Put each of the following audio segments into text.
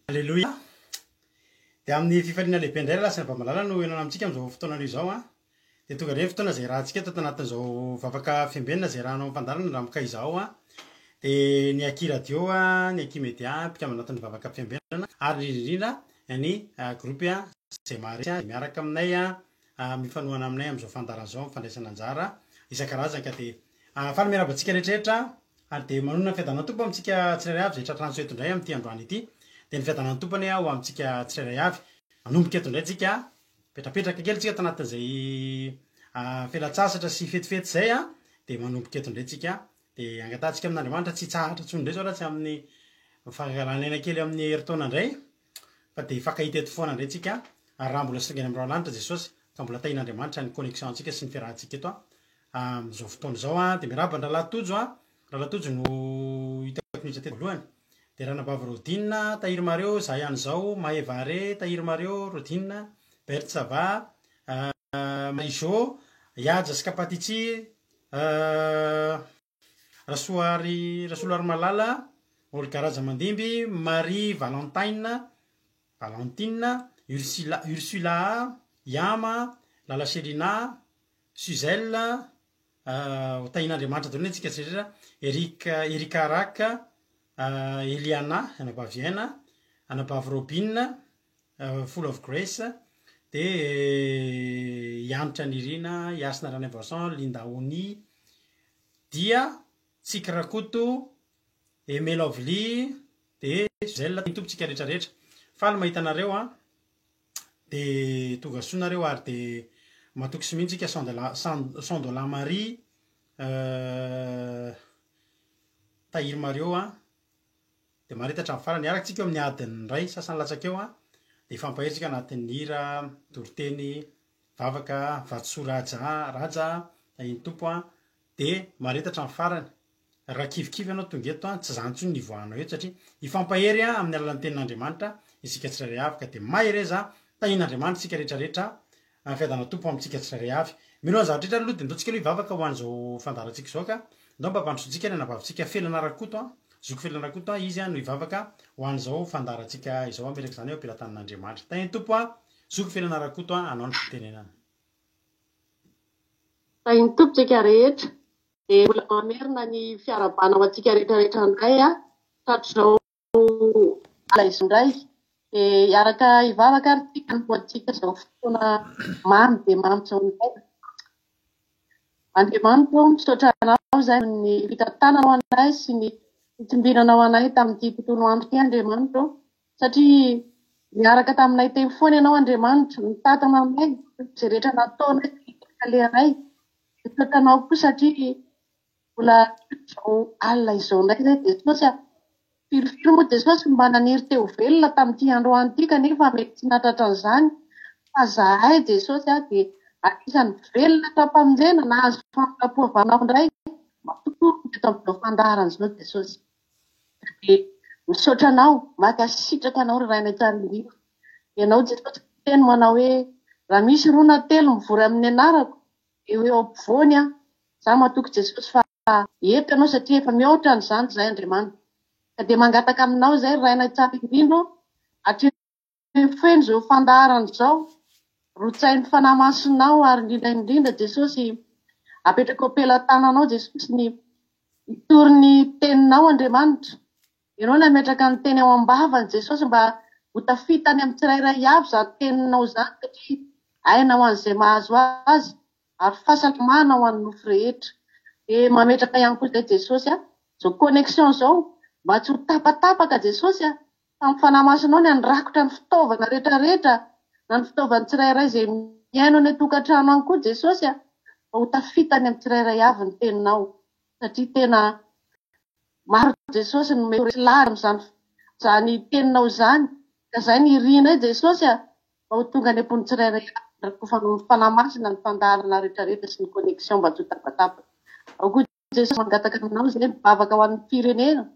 Alleloia. Dia amin'ny fifaliana lehibe indray lasa ny vamalala no enana amintsika amin'izao fotoana izao a. Dia tonga indray fotoana izay rahantsika eto anatin'izao vavaka fiambenana izay rahanao ampandarana ramoka izao a. Dia ny Aki radio a, ny Aki media pika anatin'ny vavaka fiambenana ary indrindra ny groupe izay miaraka aminay a mifanohana aminay amin'izao fandarana izao fandraisana anjara isan-karazany ka dia faly miarabantsika rehetrarehetra ary dia manonona ny fiadanao tompo amintsika tsirairay avy izay tratranso eto indray amin'ity androany ity. Dia ny fiadanany tompony ho amintsika tsirairay avy manomboka eto indray tsika petrapetraka kely tsika tanatin'izay fialan-tsasatra sy fetifety zay a. Dia manomboka eto indray tsika dia angatantsika amin'Andriamanitra tsy tsahatra tsony indray zao raha tsy amin'ny fangalanaina kely amin'ny herintaona indray fa dia fankahita eto foana indray tsika ary raha mbola songany amin'ny lanitra Jesosy ka mbola tahin'Andriamanitra ny connexion antsika sy ny fiarahantsika eto amin'izao fotoana izao a. Dia miraba ny Rahalatojo a, Rahalatojo no hitako nitsa teto voalohany. Dia Ranabavy Rodinina, Tahiry Mareo, za ihany zao, Mahevare, Tahiry Mareo, Rodinina, Bertsava, Maiso, Yaja sy Kapatitsy, Rasoary Malala, Olgaraja Mandimby, Marie Valentine, Ursula, Yama, Lala Selina, Suzelle, tahin'Andriamanitra daholo antsika tsirairay, Erika Raka, Eliana, Anabaviana, Anabavy Robin, Full of Grace, dia Yanitra Nirina, Yasina Ranavasan, Linda Oni, Dia, Tsikrakoto, Aimé Lovely, dia Suzelle, tompontsika rehetrarehetra. Faly mahita anareo a, dia tonga soanareo ary dia matoky sy mihintsika Sandola Marie, Tahiry Mareo a. Dia maritatra amin'ny farany niarakantsika eo amin'ny adiny ray sasany latsaka eo a. Dia ifampahery anatin'ny hira, toriteny, vavaka, vatosoa raja iny tompo a. Dia maritatra amin'ny farany raha kivikivy ianao tonga eto a, tsy zany intsony ny ivoahanao eto satria ifampahery amin'ny alalan'ny tenin'Andriamanitra isika tsirairay avy ka dia mahereza tahin'Andriamanitra isika rehetrarehetra amin'ny fiadanao tompo amintsika tsirairay avy. Mino ny zavatra rehetra aloha dia ndao tsika aloha hivavaka ho an'izao fandarantsika izao ka ndao mba hampandrosoantsika ny anabavintsika felana rakoto a, zoko felana rakoto a, izy a no hivavaka ho an'izao fandarantsika izao ametraka izany eo ampelantanin'Andriamanitra. Tahiny tompo a, zoko felana rakoto a, anao ny fitenenana. Tahiny tompo tsika rehetra. Dia mbola mamerina ny fiarabanao antsika rehetrarehetra indray a, hatrizao alaizy indray. Dia hiaraka hivavaka ary tsika ny poantsika izao fotoana mamy dia mamy izao indray. Andriamanitra misaotra anao izay ny fitantananao anay sy ny fitsinbinanao anay tamin'ity tontolo andro ity Andriamanitra, satria miaraka taminay teny foana ianao Andriamanitra, mitantana aminay izay rehetra nataonay kalehanay. Misaotra anao koa satria mbola izao alina izao indray izay Jesosy a. Filofiry moa Jesosy mba naniry teo velona tamin'ity androany ity kanefa mety tsy nahatratra an'izany. Fa zahay Jesosy a dia anisan'ny velona tapamonjena nahazo famolapoavanao indray matokoro eto amin'izao fandaharana izao Jesosy. Dia misaotra anao, mankasitraka anao ry rainay tsara indrindra. Ianao Jesosy teny manao hoe raha misy roa na telo mivory amin'ny anarako eo ampovoany a, za matoky Jesosy fa eto ianao satria efa mihoatra an'izany izay Andriamanitra. Ka dia mangataka aminao izay ry rainay tsara indrindra hatreto feno izao fandaharana izao. Rotsain'ny fanahy masonao ary indrindra Jesosy apetraka eo ampelantananao Jesosy ny hitory ny teninao Andriamanitra. Ianao no ametraka ny teny ao am-bavany Jesosy mba ho tafitany amin'ny tsirairay avy izany teninao izany satria hainao an'izay mahazo azy ary fahasalamana ho an'ny nofo rehetra. Dia mametraka ihany koa izay Jesosy a, izao connexion izao mba tsy ho tapatapaka Jesosy a, fa amin'ny fanahy masonao ny handrakotra ny fitaovana rehetrarehetra na ny fitaovany tsirairay izay miaino any an-tokantrano any koa Jesosy a, mba ho tafitany amin'ny tsirairay avy ny teninao satria tena maro Jesosy no mety lary amin'izany teninao izany. Ka izay ny rina Jesosy a, mba ho tonga any am-pony tsirairay avy rehefa ny fanahy masina ny fandaharana rehetrarehetra sy ny connexion mba tsy ho tapatapaka. Ao koa Jesosy mangataka aminao izay mibavaka ho an'ny firenena.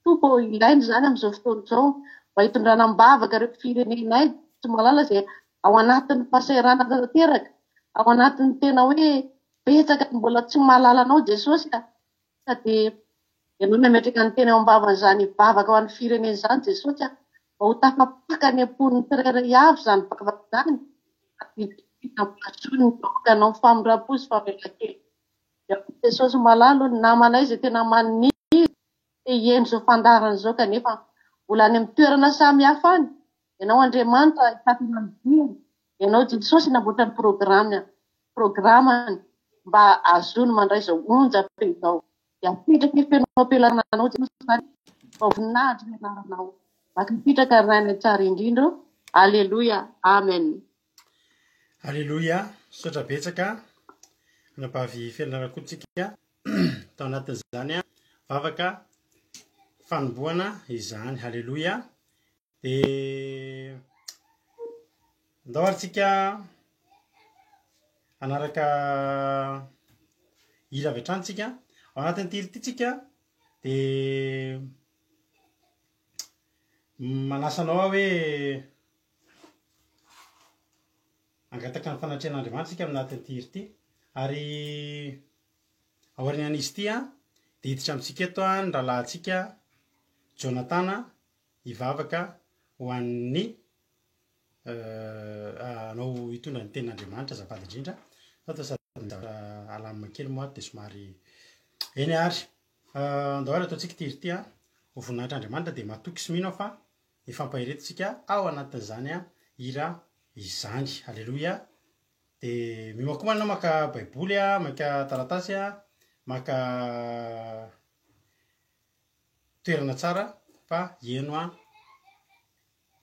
Tompo ilainy izany amin'izao fotoana izao mba hitondrana mibavaka ireo firenenay tsy malala izay ao anatin'ny fahasahiranana tanteraka, ao anatin'ny tena hoe betsaka mbola tsy mahalala anao Jesosy a. Ka dia ianao nametraka ny teny ao am-bavan'izany bavaka ho an'ny firenena izany Jesosy a, ho tafapaka ny ampon'ny tsirairay avy zany bakavakizany ampasony kanao famindram-po sy famelakely Jesosy malalo ny namanay izay tena maniry hieny zao fandarana zao kanefa mbola any amin'ny toerana samy hafa any ianao Andriamanitra hitatana ny diany ianao Jesosy namboatra ny programany mba azony mandray zao onjape izao dia apitraka fenao ampilarana anao Jesosy zany mba voninahitra ny anaranao maka apitraka ny rainy tsara indrindra Alleluia amen Alleluia sotra betsaka napavy fianarakotsika tao anatin'izany vavaka fanomboana izany Alleluia dia ndao aritsika anaraka ila avy hatranytsika ao anatin'ny tirytytsika dia manasanao aho hoe angataka ny fanatrehan'Andriamanitra tsika aminatin'ny tiry ty ary aorian'izy ty dia hiditra amintsika eto ny rahalahintsika Jonathan hivavaka ho an'ny anao hitondra ny tenin'Andriamanitra azafady indrindra alamina kely moa dia somary eny ary ndao ary ataontsika tiry ty ho voninahitra Andriamanitra dia matoky sy mino fa ifampahiretintsika ao anatin'izany ira izany Alleluia dia mimoakoa manao maka baiboly maka taratasy maka toerana tsara fa eno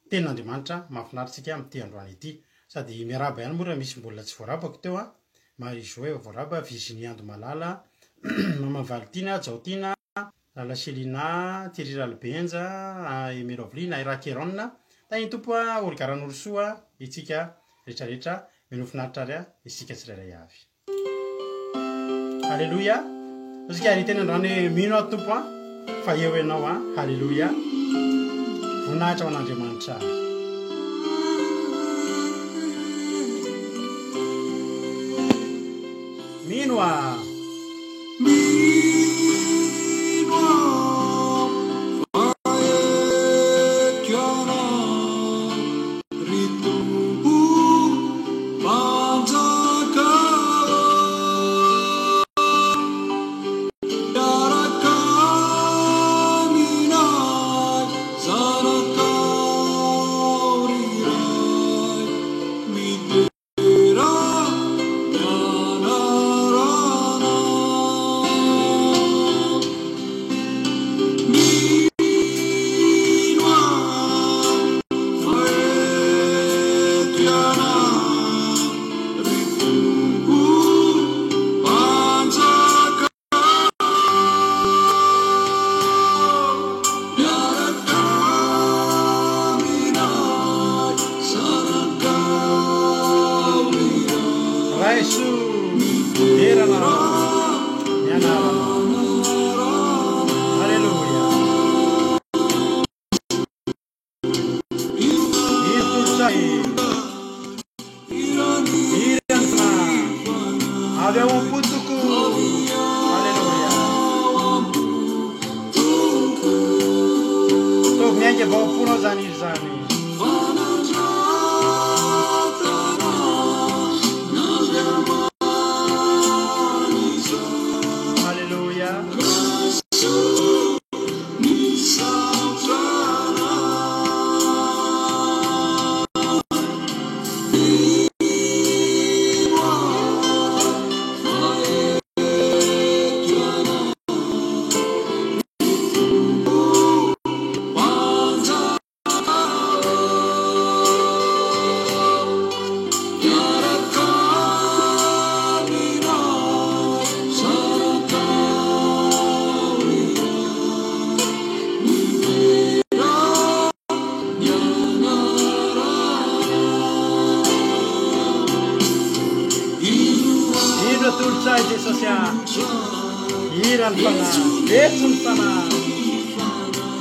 tenin'Andriamanitra mahafinaritsika amin'ity androany ity sady miaraba ihany moa raha misy mbola tsy voarabako teo Marie-Joë voaraba Virginie Andomalala Mama Valtina Jaotina Lala Selina Thierry Ralbenja Emerovlina Irakeron tany tompo ologaran'olosoa itsika rehetrarehetra minofinaritra ary isika tsirairay avy Alleluia isika ary tena androany mino tompo fa eo ianao Alleluia voninahitra ho an'Andriamanitra mino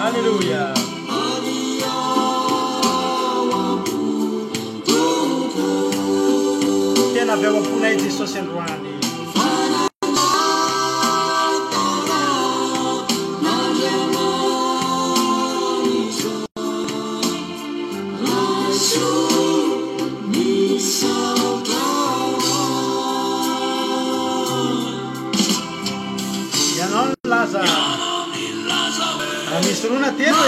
Alleluia tena avy ao amponay Jesosy androany raha misy rona telo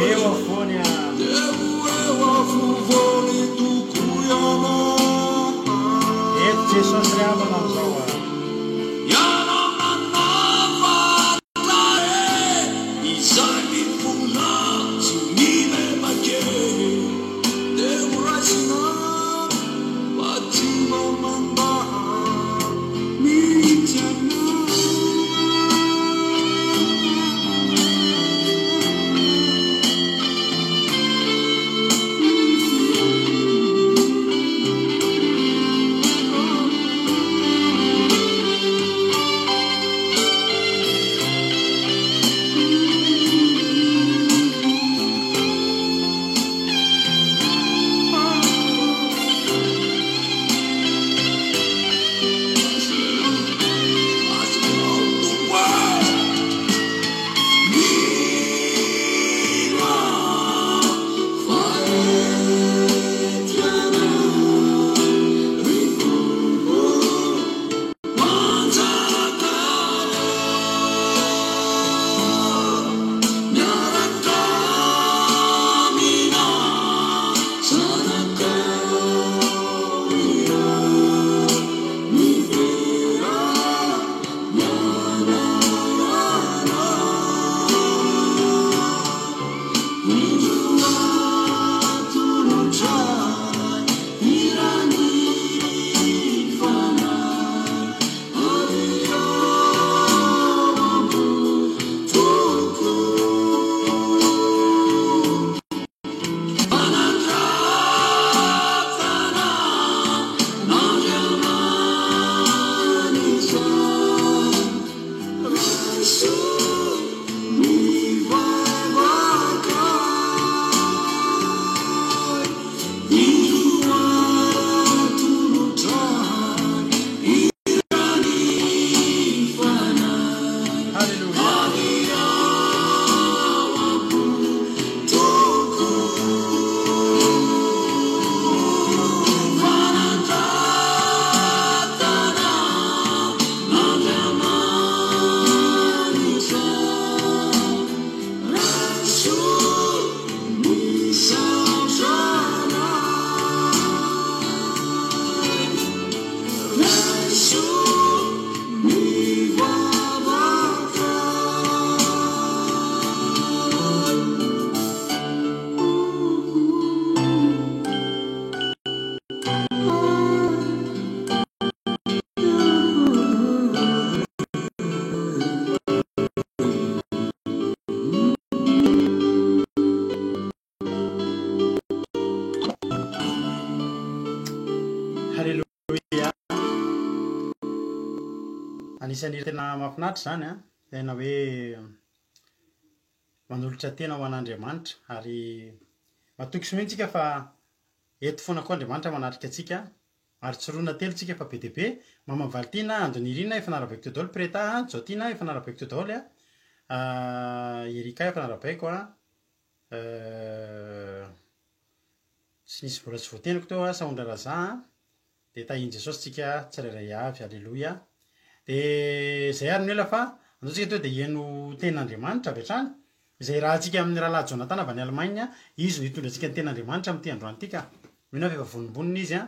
eo avony eto jesosy ry avana am'izao anisan'ny tena mahafinaritra zany a tena hoe manolotra tena ho an'Andriamanitra ary matoky sy mihitsika fa eto foana koa Andriamanitra manatrika atsika ary tsirona telo tsika fa be dia be Mama Valtina Andonirina efa narabaiko teo daholo Preta Jotina efa narabaiko teo daholo Erika efa narabaiko tsy nisy vola tsy voateniko teo Saondra Raza dia tahiny Jesosy tsika tsirairay avy alleloia dia zay ary ny ela fa andao tsika teo dia hiaino ten'Andriamanitra avy hatrany izay raha tsika amin'ny rahalahy Jonathan avy any Allemagne izy no hitondra antsika ny ten'Andriamanitra amin'ity androany ity ka mino fa efa vonimbonina izy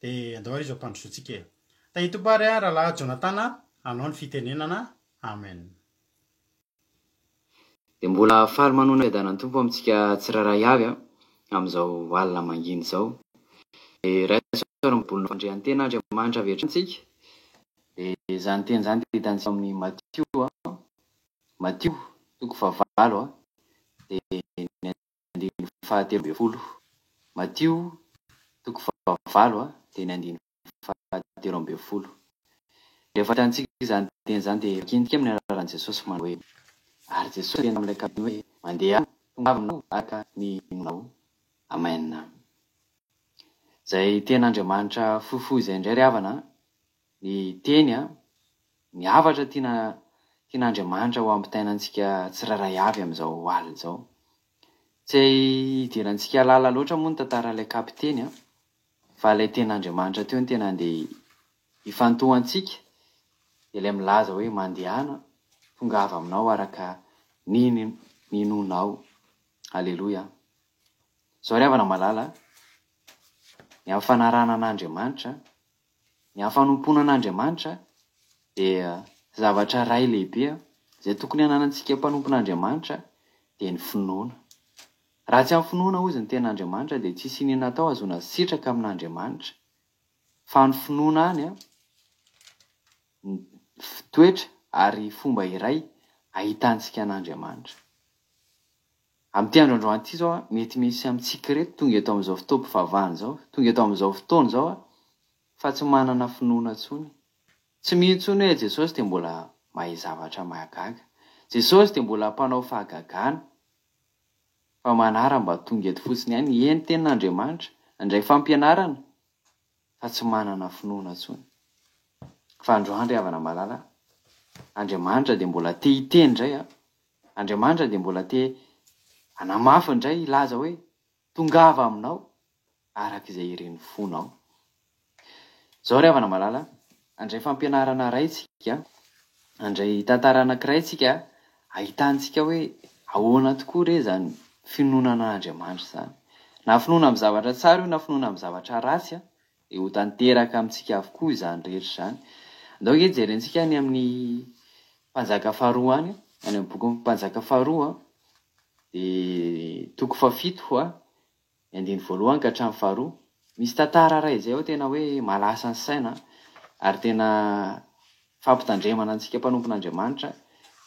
dia andao ary izy ampandrosoantsika tahito pary rahalahy Jonathan anao ny fitenenana amen dia mbola faly manona edanan'ny tompo amintsika tsirairay avy amin'izao alina manginy izao dia raha bolona fandrehan-tena Andriamanitra avy hatrantsika dia izany teny izany dia hitantsika amin'ny Matio toko fahavalo dia ny andiny fahatelo ambin'ny folo Matio toko fahavalo dia ny andiny fahatelo ambin'ny folo rehefa hitantsika izany teny izany dia kintika amin'ny anaran'i Jesosy manao hoe ary Jesosy tena amin'ilay kabiny hoe mandeha tongavinao araka ny nonao amen izay ten'Andriamanitra fohifohy izay indray ry havana ny teny miavatra tian'Andriamanitra ho ampitainantsika tsirairay avy amin'izao alina izao tsy hidirantsika lala loatra moa ny tantaran'ilay kapiteny fa ilay ten'Andriamanitra teo ny tena andeha ifantohantsika, dia ilay milaza hoe mandehana tonga avy aminao araka ninonao. Aleloia. Zao ry havana malala, ny hafanarana an'Andriamanitra, ny hafanompoana an'Andriamanitra dia zavatra ray lehibe izay tokony hananantsika mpanompon'Andriamanitra dia ny finoana. Raha tsy amin'ny finoana ozy ny ten'Andriamanitra dia tsisy inona atao azona sitraka amin'Andriamanitra. Fa ny finoana any toetra ary fomba iray ahitantsika an'Andriamanitra. Amin'ity androandroany ity zao mety misy amintsika reto tonga eto amin'izao fotoam-pivavahana zao, tonga eto amin'izao fotoana zao fa tsy manana finoana intsony. Tsy mihintsony hoe Jesosy dia mbola mahay zavatra mahagaga. Jesosy dia mbola mpanao fahagagana. Fa manara mba tonga eto fotsiny ihany eny tenin'Andriamanitra, indray fampianarana, fa tsy manana finoana intsony. Fa androandro havana malala, Andriamanitra dia mbola te hiteny indray. Andriamanitra dia mbola te hanamafy indray ilaza hoe tongava aminao araka izay ireny fonao. Zao ry havana malala, andray fampianarana iray tsika, andray tantara anankiray tsika, ahitantsika hoe ahoana tokoa re zany finoana an'Andriamanitra zany. Na finoana amin'ny zavatra tsara io na finoana amin'ny zavatra ratsy, dia ho tanteraka amintsika avokoa izany rehetra zany. Andao hoe jerentsika any amin'ny Mpanjaka faharoa any, any amin'ny boky Mpanjaka faharoa dia toko 7 ny 1 ka hatramin'ny 2. Misy tantara iray izay tena hoe malasa ny saina ary tena fampitandremana antsika mpanompon'Andriamanitra,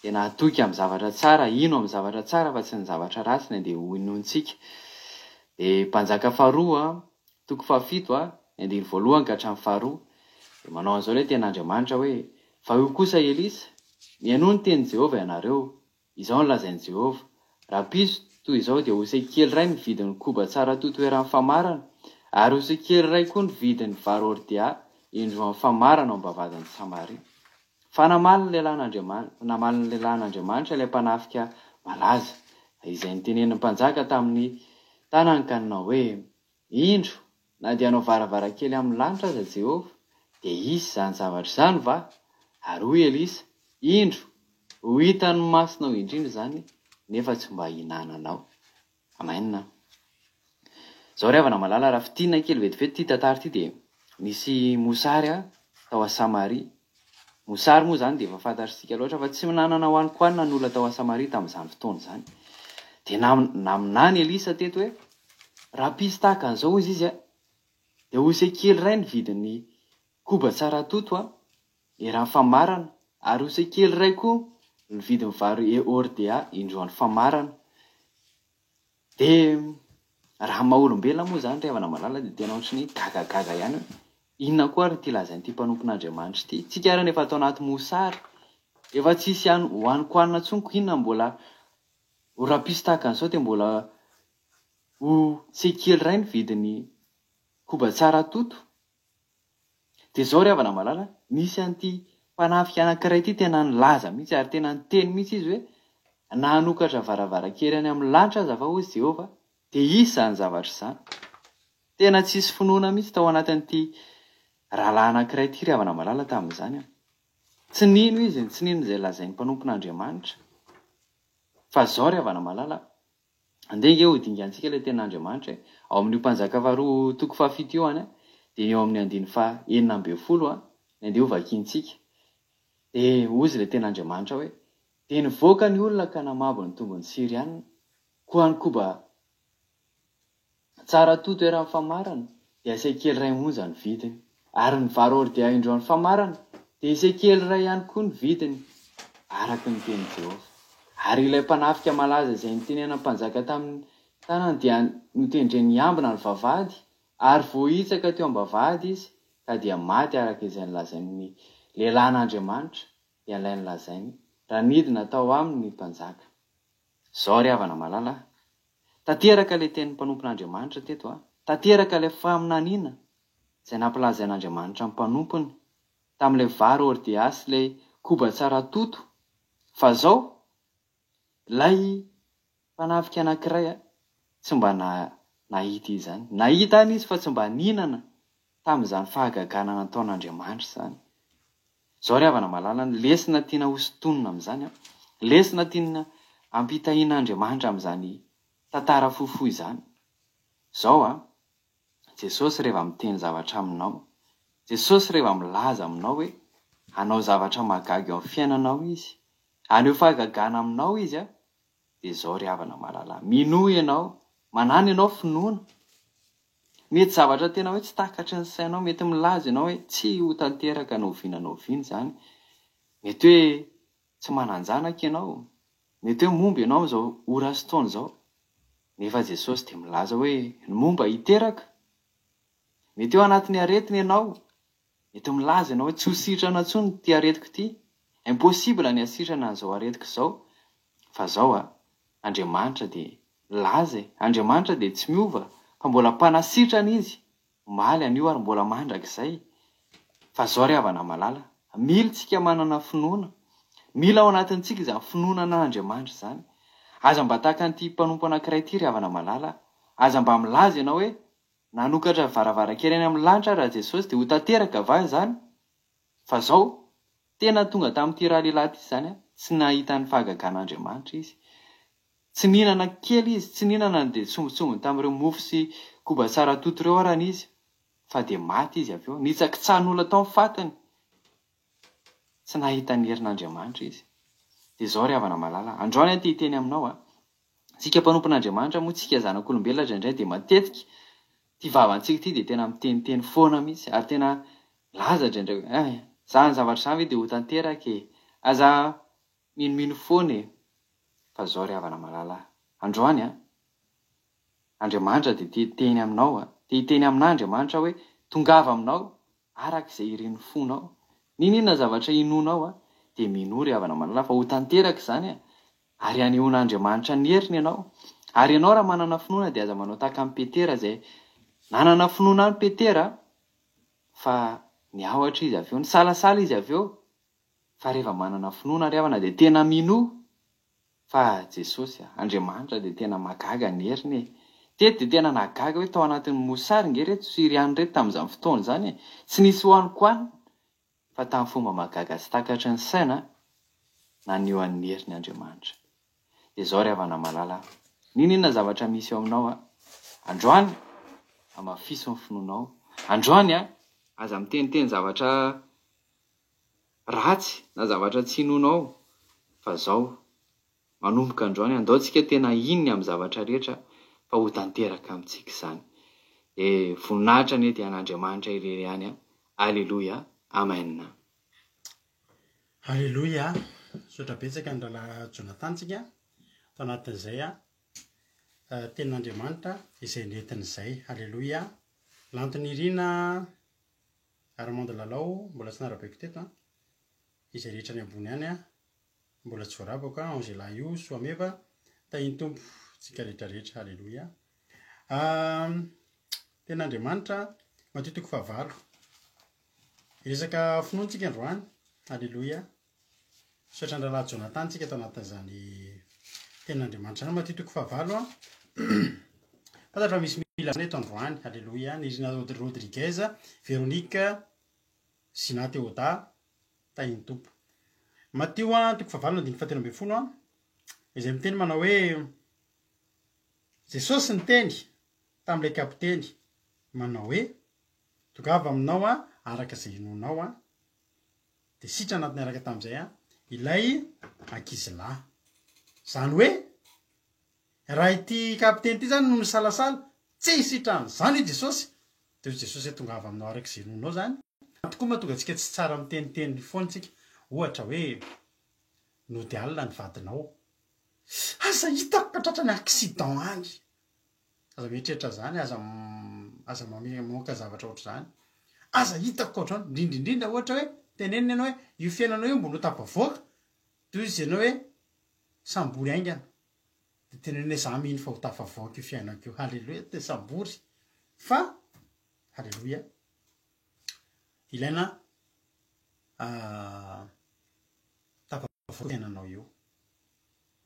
tena atoky amin'ny zavatra tsara, ino amin'ny zavatra tsara fa tsy ny zavatra ratsy ny dia hoinontsika. Dia Mpanjaka faharoa toko 7 ny 1 ka hatramin'ny 2 dia manao an'izao ilay ten'Andriamanitra hoe: fa io kosa Elisa, mihaino ny teny Jehovah ianareo, izao no lazain'i Jehovah, raha piso toy izao dia ho sekely iray ny vidin'ny koba tsara totoeran'ny famarana, ary ho sekely iray koa ny vidin'ny vary ordia indroan'ny famarana ao am-bavahadin'i Samaria. Fa namaly ny lehilahy n'Andriamanitra ilay mpanafika malaza, izay nitenen'ny mpanjaka tamin'ny tanany ka nanao hoe: indro na dia hanao varavarakely amin'ny lanitra aza Jehovah, dia hisy izany zavatra izany va? Ary hoy Elisa: indro ho hitan'ny masonao indrindra zany, nefa tsy mba hinananao. Amen. Zao ry havana malala, raha fitinana kely vetivety ity tantara ity dia misy mosary tao a Samaria. Mosary moa zany dia efa fantatritsika loatra fa tsy nanana hoanikoanina ny olona tao a Samaria tamin'izany fotoana izany. Dia naminany Elisa teto hoe: raha piso tahaka an'izao izy dia ho sekely iray ny vidin'ny koba tsara toto eran'ny famarana, ary ho sekely iray koa ny vidin'ny vary ordia indroan'ny famarana. Dia raha maha-olombelona moa zany ry havana malala dia tena ohatry ny gagagaga ihany. Inona koa ary ity lazain'ity mpanompon'Andriamanitra ity? Tsika ary efa atao anaty mosary, efa tsisy hoanikoanina tsonko, inona mbola ho rapiso tahaka an'izao dia mbola ho sekely iray ny vidin'ny koba tsara toto. Dia zao ry havana malala, misy an'ity mpanafika anankiray ity tena nilaza mihitsy ary tena niteny mihitsy izy hoe: na hanokatra varavarakely any amin'ny lanitra aza va hozy Jehovah, dia hisy izany zavatra izany. Tena tsisy finoana mihitsy tao anatin'ity rahalahy anankiray ity ry havana malala tamin'izany. Tsy nino izy, tsy nino izay lazain'ny mpanompon'Andriamanitra. Fa zao ry havana malala, andeha ho dingantsika ilay ten'Andriamanitra ao amin'ny Mpanjaka faharoa toko 7 io any, dia eo amin'ny 9:40 ny andeha ho vakiantsika. Dia hozy ilay ten'Andriamanitra hoe: dia nivoaka ny olona ka namabo ny tombony Siriana, koa ny koba tsara toto eran'ny famarana dia sekely iray monja ny vidiny, ary ny vary ordia indroan'ny famarana dia sekely iray ihany koa ny vidiny, araka ny teny Jehovah. Ary ilay mpanafika malaza izay nitenena mpanjaka tamin'ny tanany dia nitendreny ambina ny vavahady, ary voahitsaka teo am-bavahady izy ka dia maty araka izay nilazain'ny lehilahy n'Andriamanitra dia ilay nilazainy raha nidina tao aminy mpanjaka. Zao ry havana malala, tanteraka ilay tenin'ny mpanompon'Andriamanitra teto, tanteraka ilay faminaniana izay nampilazain'Andriamanitra amin'ny mpanompony tamin'ilay vary ordia sy ilay koba tsara toto. Fa zao ilay mpanafika anankiray tsy mba nahita izany. Nahita any izy fa tsy mba ninana tamin'izany fahagagana nataon'Andriamanitra zany. Zao ry havana malala, lesina tiana hosontonina amin'izany a, lesina tiana ampitahian'Andriamanitra amin'izany tantara fohifohy izany. Zao a, Jesosy rehefa miteny zavatra aminao, Jesosy rehefa milaza aminao hoe hanao zavatra mahagaga eo amin'ny fiainanao izy, haneho fahagagana aminao izy a, dia zao ry havana malala, minohy ianao, manano ianao finoana. Mety zavatra tena hoe tsy takatry ny sainao, mety milaza ianao hoe tsy ho tanteraka noviananao viany zany. Mety hoe tsy manan-janaka ianao, mety hoe momba ianao zao ora sy taona zao. Nefa Jesosy dia milaza hoe ny momba hiteraka. Mety eo anatin'ny aretina ianao, mety milaza ianao hoe tsy ho sitrana intsony ty aretiko ty. Impossible ny hasitrana an'izao aretiko izao. Fa zao a, Andriamanitra dia laza, Andriamanitra dia tsy miova, fa mbola mpanasitrana izy. Maly anio ary mbola mandrakizay. Fa zao ry havana malala, mila tsika manana finoana, mila ao anatintsika izany finoanan'Andriamanitra izany. Aza mba tahaka an'ity mpanompo anankiray ity ry havana malala, aza mba milaza ianao hoe nanokatra varavarankely any amin'ny lanitra raha Jesosy dia ho tanteraka va izany. Fa zao tena tonga tamin'ity rahalehilahy ity zany a, tsy nahita ny fahagagan'Andriamanitra izy. Tsy nihinana kely izy, tsy nihinana dia tsombontsombo tamin'ireo mofo sy koba tsara toto ireo arany izy. Fa dia maty izy avy eo, nitsakitsahan'olona tao amin'ny fatany. Tsy nahita ny herin'Andriamanitra izy. Dia zao ry havana malala, androany a ty hiteny aminao a, tsika mpanompon'Andriamanitra moa tsika zanak'olombelona indraindray dia matetika ty vavantsika ty dia tena miteniteny foana mihitsy, ary tena laza indraindray hoe zany zavatra zany hoe dia ho tanteraka e, aza minomino foana e. Fa zao ry havana malala, androany a, Andriamanitra dia te hiteny aminao a, te hiteny amin'Andriamanitra hoe tongava aminao arak'izay ireny fonao. Ninona zavatra inonao a, dia minohy ry havana malala fa ho tanteraka izany a, ary hanehoan'Andriamanitra ny heriny ianao. Ary ianao raha manana finoana dia aza manao tahaka amin'ny Petera izay nanana finoana any Petera, fa niahotra izy avy eo, nisalasala izy avy eo. Fa rehefa manana finoana ry havana dia tena minohy. Fa Jesosy, Andriamanitra dia tena mahagaga ny heriny e. Teto dia tena nahagaga hoe tao anatin'ny mosary nge reto sy ry any reto tamin'izany fotoana izany e. Tsy nisy hohaniko any, fa tamin'ny fomba mahagaga sy takatry ny saina naneho an'ny heriny Andriamanitra. Dia zao ry havana malala, ninona zavatra misy eo aminao a, androany amafiso ny finoanao. Androany a, aza miteniteny zavatra ratsy na zavatra tsy inonao. Fa zao manomboka androany andaontsika tena inony amin'ny zavatra rehetra, fa ho tanteraka amintsika izany. Voninahitra ny ety an'Andriamanitra irery ihany a. Alleluia, amen. Alleluia. Sotra betsaka ny rahalahy Jonatantsika tao anatin'izay a, tenin'Andriamanitra izay nentin'izay. Alleluia. Lantony irina Armand Lalao mbola tsy narabaiko teto a, izay rehetra ny ambony any a, mbola tsy voarabako a, Angela io Soameva tahiny tompo tsika rehetrarehetra. Alleluia. Tenin'Andriamanitra matitiko fahavalo, resaka finoantsika androany. Alleluia. Sotra ny rahalahy Jonatantsika tao anatin'izany tenin'Andriamanitra zany matitiko fahavalo a. Fantatra misy mila eto androany. Alleluia. Nirina Rodriguez, Véronique, Zina Théoda tahiny tompo. Matio a toko fahavalo andiny fahatelo ambin'ny folo a, izay miteny manao hoe Jesosy niteny tamin'ilay kapiteny manao hoe tongava aminao a araka izay inonao a, dia sitra anatiny araka tamin'izay a ilay ankizilahy. Zany hoe raha ity kapiteny ity zany no misalasala, tsy sitrana zany Jesosy, dia Jesosy hoe tongava aminao araka izay inonao zany. Tokoa mahatonga antsika tsy tsara miteniteny foantsika. Ohatra hoe nody alina ny vadinao, aza hitako ka tratrany accident any, aza mieritreritra zany, aza mamoaka zavatra ohatra zany, aza hitako ohatrany. Indrindrindrindra ohatra hoe tenenina ianao hoe io fiainanao io mbola ho tapavoaka, toy izy ianao hoe sambory aingana, dia tenenina za mihiny fa ho tafavoaka io fiainako io. Halleluia. Dia sambory. Fa halleluia, ilaina tapavoaka fiainanao io.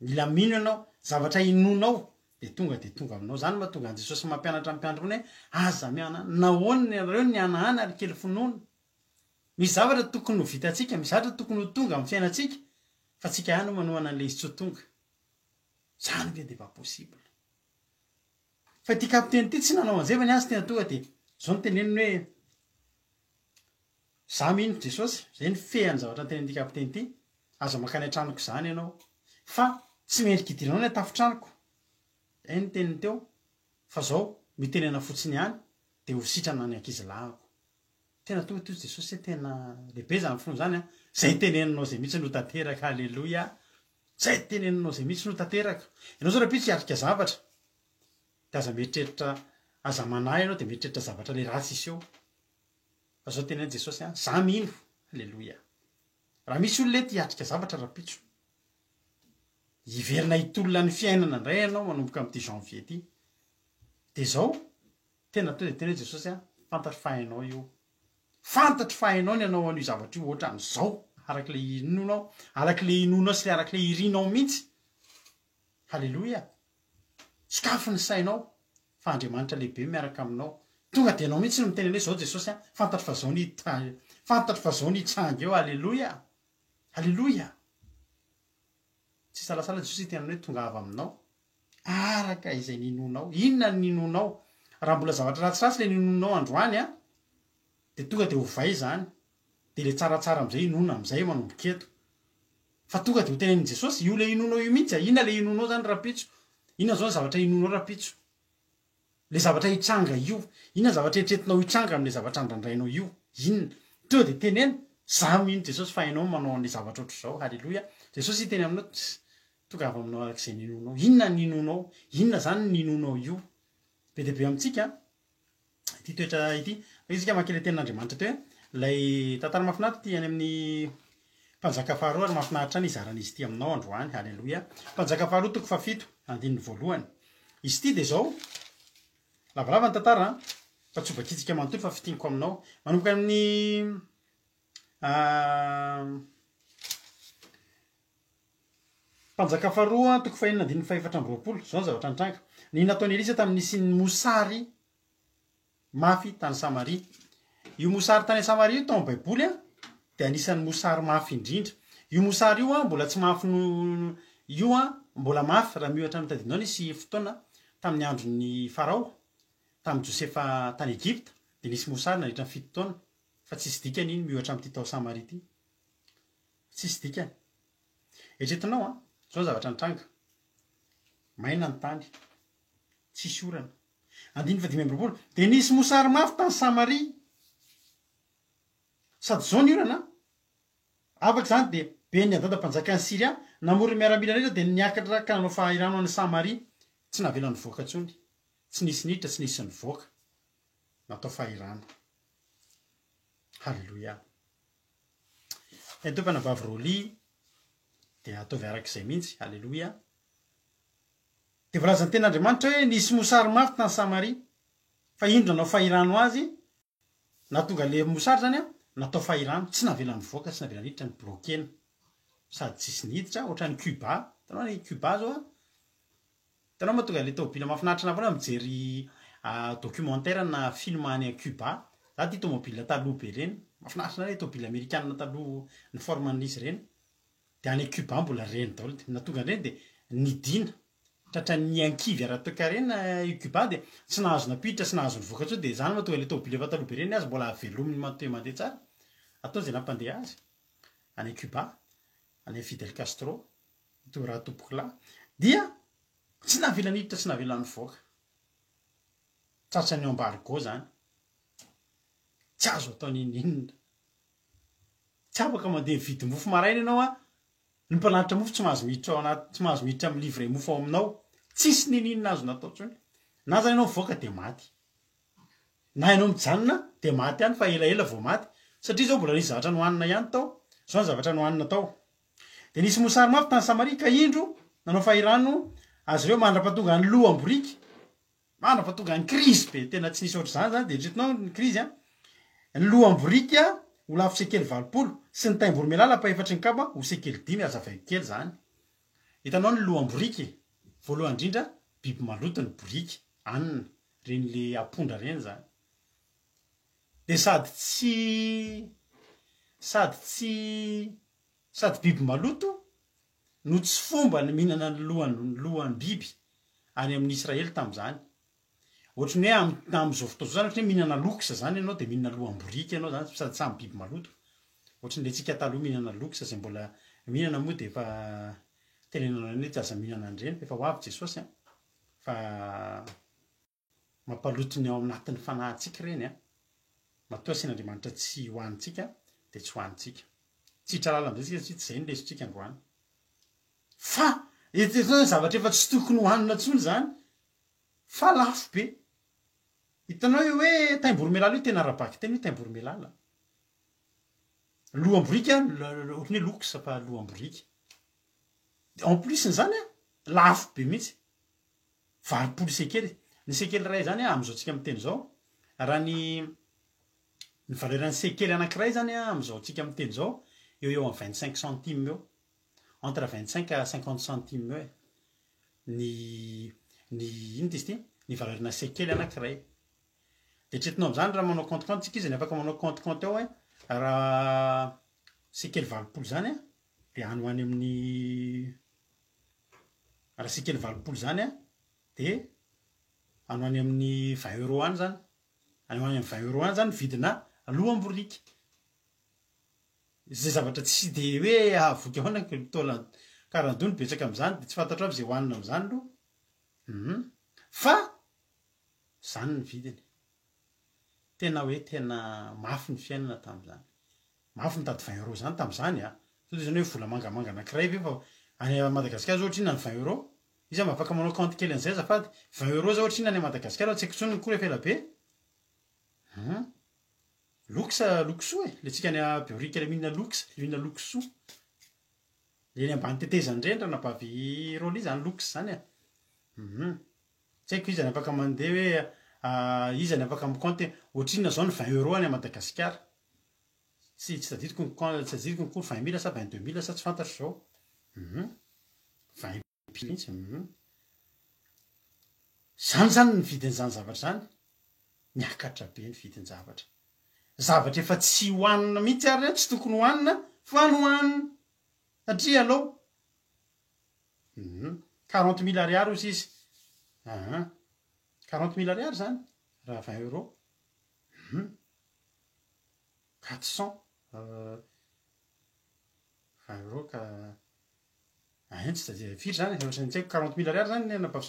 Mila mino ianao zavatra inonao de tonga aminao zany mahatonga an Jesosy mampianatra mpiandro hoe aza miana nahoany areo nianahana ary kely finoana misy zavatra tokony ho vitantsika misy zavatra tokony ho tonga amin'ny fiainantsika fa tsika ihany manohana an'le izy tsy ho tonga zany ve de pas possible fa ty kapiteny ty tsy nanao anzevany azy tena tonga de zao ny teneniny hoe za mino Jesosy zay ny fehany zavatra tenenity kapiteny ty aza makany an-tranoko zany ianao fa tsy mendrika idiranao ny atafotranoko zay ny teniny teo fa zao mitenena fotsiny ihany de ho sitrana ny ankizy lahako tena tonga teo Jesosy tena lehibe zany fony zany a zay teneninao zay mihitsy no tanteraka halleloia zay teneninao zay mihitsy no tanteraka ianao zao raha-pitsy hiarika zavatra de aza mieritreritra aza manahy ianao de mieritreritra zavatra le ratsy iseho fa zao teneny Jesosy a za mino halleloia raha misy olona ety hiatrika zavatra raha-pitso hiverina hitolona ny fiainana indray ianao manomboka amin'ity janvier ty de zao tena to de tena hoe Jesosy a fantatry fa hainao io fantatry fa hainao ny anao an'io zavatra io ohatra an'izao arak'le inonao arak'le inonao sy le arak'le irinao mihitsy halleloia sokafo ny sainao fa Andriamanitra lehibe miaraka aminao tonga de anao mihitsy no miteny hoe zao Jesosy a fantatry fa zao fantatry fa zao nitsanga eo halleloia halleloia tsy salasala Jesosy tena hoe tonga avy aminao araka izay ninonao inona ny ninonao raha mbola zavatra ratsiratsy le ninonao androany a de tonga de hovay zany de le tsaratsara am'izay inona am'izay manomboka eto fa tonga de ho tenen'i Jesosy io le inonao io mihitsy inona le inonao zany raha-pitso inona zao zavatra inonao raha-pitso le zavatra hitsanga io inona zavatra etretinao hitsanga am'le zavatra andrandrainao io inona tonga de teneny za mino Jesosy fa hainao manao an'le zavatra ohatr' zao halleloia Jesosy hiteny aminao tonga avy aminao arak'izay ninonao inona ny ninonao inona zany ny ninonao io be de be amintsika ity toetra ity isika mankely tenin'Andriamanitra teo lay tantara mahafinaritra ty any amin'ny mpanjaka faharoa ary mahafinaritra any izaran'izy ty aminao androany halleloia mpanjaka faharoa toko fafito andininy voalohany izy ty de zao lavalava ny tantara fa tsy obakitsika manontolo fa fitiniko aminao manomboka amin'ny mpanjaka faharoa toko fahenina andininy faefatra amby roapolo zao ny zavatra nitranga ny nataony Elisa tamin'ny nisy mosary mafy tany Samaria io mosary tany Samaria io tao amin'ny baiboly a de anisan'ny mosary mafy indrindra io mosary io a mbola tsy mafy io a mbola mafy raha miohatra mitadinao nisy fotoana tamin'ny andron'ny Farao tamin'ny Josefa tany Egypta de nisy mosary nandritra ny 7 taona fa tsisy dikany iny miohatra amin'ity tao Samaria ty tsisy dikany etretinao a zao zavatra nitranga maina ny tany tsisy orana andiny fa 5 de nisy mosary mafy tany Samaria sady zao ny orana afaka zany de be ny adada mpanjaka ny Siria namory miaramila rehetra de niakatra ka nanao fahirano any Samaria tsy navela ny voaka tsony tsy nisy niditra tsy nisy ny voaka natao fahirano halleloia tompana vavy roly de ataovy arak'izay mihitsy halleloia de volazany ten'Andriamanitra hoe nisy mosary mafy tany Samaria fa indro nanao fahirano azy natonga le mosary zany a natao fahirano tsy navela ny voaka tsy navela niditra ny blokena sady tsisy niditra ohatran'ny Cuba tanao ny Cuba zao a tanao mahatonga le tomobila mahafinaritra navana mijery documentaire na film any a Cuba za ty tomobila taloha be reny mahafinaritra na le tomobila amerikanina taloha ny forman'izy reny de any Cuba mbola reny daholo de natonga reny de nidina tratra ny ankivy ara-toekarena i Cuba de tsy nahazo napiditra sy nahazo ny voaka tsao de zany mahatonga le tomobila efa taloha be reny azy mbola velominy mantoe mandeha tsara atao zay nampandeha azy any Cuba any Fidel Castro to raha tompokla dia tsy navela niditra tsy navela ny voaka tratran'ny embargo zany tsy azo atao ninona tsy afaka mandeha mividy mofo maraina ianao a ny mpanatitra mofo tsy mahazo miditra ao anaty tsy mahazo miditra amin'ny livre mofo ao aminao tsisy ninona azo natao tsony na zany ianao mivoaka de maty na ianao mijanona de maty any fa elaela vao maty satria zao mbola nisy zavatra nohanina ihany tao zao ny zavatra nohanina tao de nisy mosary mafy tany Samaria ka indro nanao fahirano azy ireo mandrapatonga ny lohamborika mandrapatonga ny krizy be tena tsy nisy ohatr'izany zany de etretinao ny krizy a ny lohamborika ho lafo sekely 20 sy ny taimbory melala pa efatry ny kapa ho sekely 5 azavaiko kely zany hitanao ny lohamborika voalohany indrindra biby maloto ny borika anina reny le apondra reny zany de sady biby maloto no tsy fomba ny mihinana ny lohan'ny biby any amin'ny Israely tam'izany ohatrany hoe am'izao fotoana zany ohatra hoe mihinana loksa zany ianao de mihinana lohamborika ianao zany sady samy biby maloto ohatrany le tsika taloha mihinana loksa zay mbola mihinana moa de efa tenenana hoe tsy aza mihinana andreny efa ho avy Jesosy fa mampalotony ao anatin'ny fanahintsika reny matoa sin'Andriamanitra tsy hoanitsika de tsy hoanitsika tsy hitralala am'izay tsika tsy zay nylesitsika androany fa eto zavatra efa tsy tokony hoanina tsony zany fa lafo be hitanao io hoe taimbory-melala io tena arabaky teny hoe taimbory-melala lohamborika ohatrany hoe loksa fa lohamborika en plus zany lafo be mihitsy 20 sekely ny sekely ray zany am'izao tsika miteny zao raha ny valeran'ny sekely anankiray zany am'izao tsika miteny zao eo amin'ny 25 centimes eo entre 25 à 50 centimes eo ny ino ty izy ty ny valerana sekely anankiray de tretinao am'izany raha manao compte tsika izy ny afaka manao compte eo raha sekely 20 zany de any ho any amin'ny raha sekely 20 zany de any ho any amin'ny 20 € any zany any ho any amin'ny 20 € any zany vidina lohamborika zay zavatra tsy de hoe ahavoky ahoana tola karandony betsaka am'izany de tsy fantatra aby zay hoanina am'izany lo fa zany ny vidiny tena hoe tena mafy ny fiainana tam'izany mafy mitady 20 € zany tam'izany sao zany hoe vola mangamanga anankiray ve fa any Madagasikara zao ohatrina ny 20 € izy afaka manao compte kely an'izay azafady 20 € zao ohatrina any Madagasikara tsy haiko tsony ny koa refa ela be lokso le tsika any Beorika le mihinana lokso le ny ambany tetezany reny ranabavy roly zany lokso zany tsy haiko izy any afaka mandeha hoe izy any afaka micompte ohatrina zao ny 20 € any Madagasikara tsy tadidiko ny 20 000 sa 22 000 sa tsy fantatro zao 20 000 zany ny vidin'izany zavatra zany miakatra be ny vidiny zavatra efa tsy hoanina mihitsy ary tsy tokony hoanina fa ny hoanina satria alao 40 000 ariary ozy izy 40 000 ariary zany raha 20 € 400 20 € ka tsy de firy zany tsy haiko 40 000 ariary zany nabavy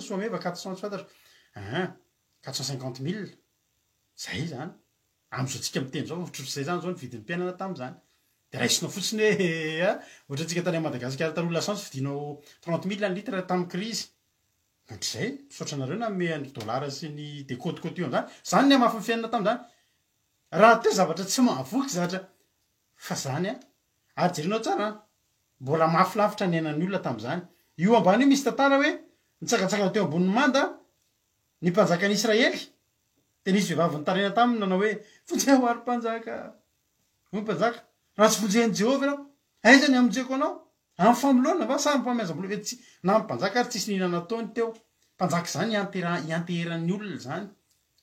someva 400 tsy fantatro 450 000 zay zany am'izao tsika miteny zao ohatr'izay zany zao ny vidin'ny mpiainana tam'izany de raisinao fotsiny hoe ohatra tsika tany Madagasikara taloha lasantsy vidinao 30 000 ny litre tamin'ny crise ohatr'izay misaotra anareo na ame ny dollara sy ny de côte io am'izany zany ny amafy ny fiainana tam'izany raha te zavatra tsy mahavoky zavatra fa zany ary jerinao tsara mbola mafy lavitra ny ainan'ny olona tam'izany io ambany io misy tantara hoe nitsakatsakana teo ambonin'ny manda ny mpanjakan'ny Israely de nisy vehivavy nitarena taminy nanao hoe vonjeo ary mpanjaka mpanjaka raha tsy vonjehan'i Jehovah ianao aiza ny amonjeko anao amin'ny famolona va sa mpamezam-bola ve tsy na mpanjaka ary tsisy nihinana taony teo mpanjaka zany ianteheran'ny olona zany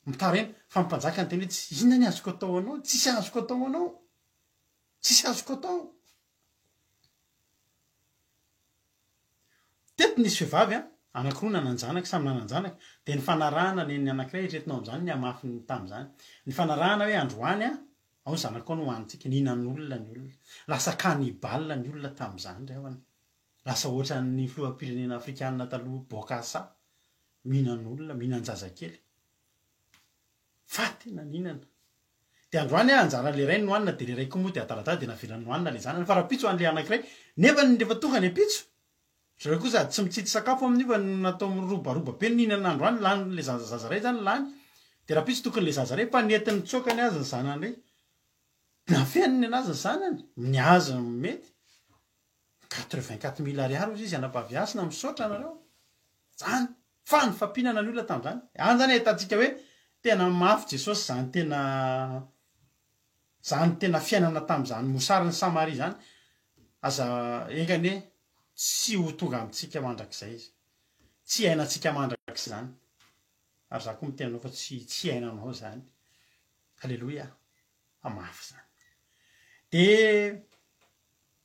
mitarena fa mpanjaka ny teny hoe tsy inona ny azoko atao anao tsisy azoko atao anao tsisy azoko atao teto nisy vehivavy anankiroa nananjanaka samy nananjanaka de ny fanarahana ny anankiray retrinao am'izany ny amafiny tam'izany ny fanarahana hoe androany ao ny zanakao no hoanitsika nihinan'olona ny olona lasa kanibale ny olona tam'izany rehoany lasa ohatra ny filoham-pirenena afrikanina taloha Bokassa mihinan'olona mihinan-jazakely fa tena nihinana de androany anjara le ray nohanina de le ray koa moa de adaladala de navelany nohanina le zanany fa rapitso an'le anankiray nefa ny refa tonga ny apitso zareo koa sady tsy mitsity sakafo amin'io fa natao mirobaroba be nihinana androany lany le zaza ray zany lany de rapitso tokony le zaza ray fa nentin'ny tsokany azy ny zanany ray nafeniny anazy ny zanany miazy mety 84 000 ariary ozy izy anapaviasina misaotra anareo zany fa ny fampinana ny olona tam'izany any zany ahitantsika hoe tena mafy Jesosy zany tena fiainana tam'izany mosary ny Samaria zany aza ekany hoe tsy ho tonga amitsika mandrakizay izy tsy hainantsika mandrak'zy zany ary za koa mitenanao fa tsy hainanao zany halleloia amafy zany de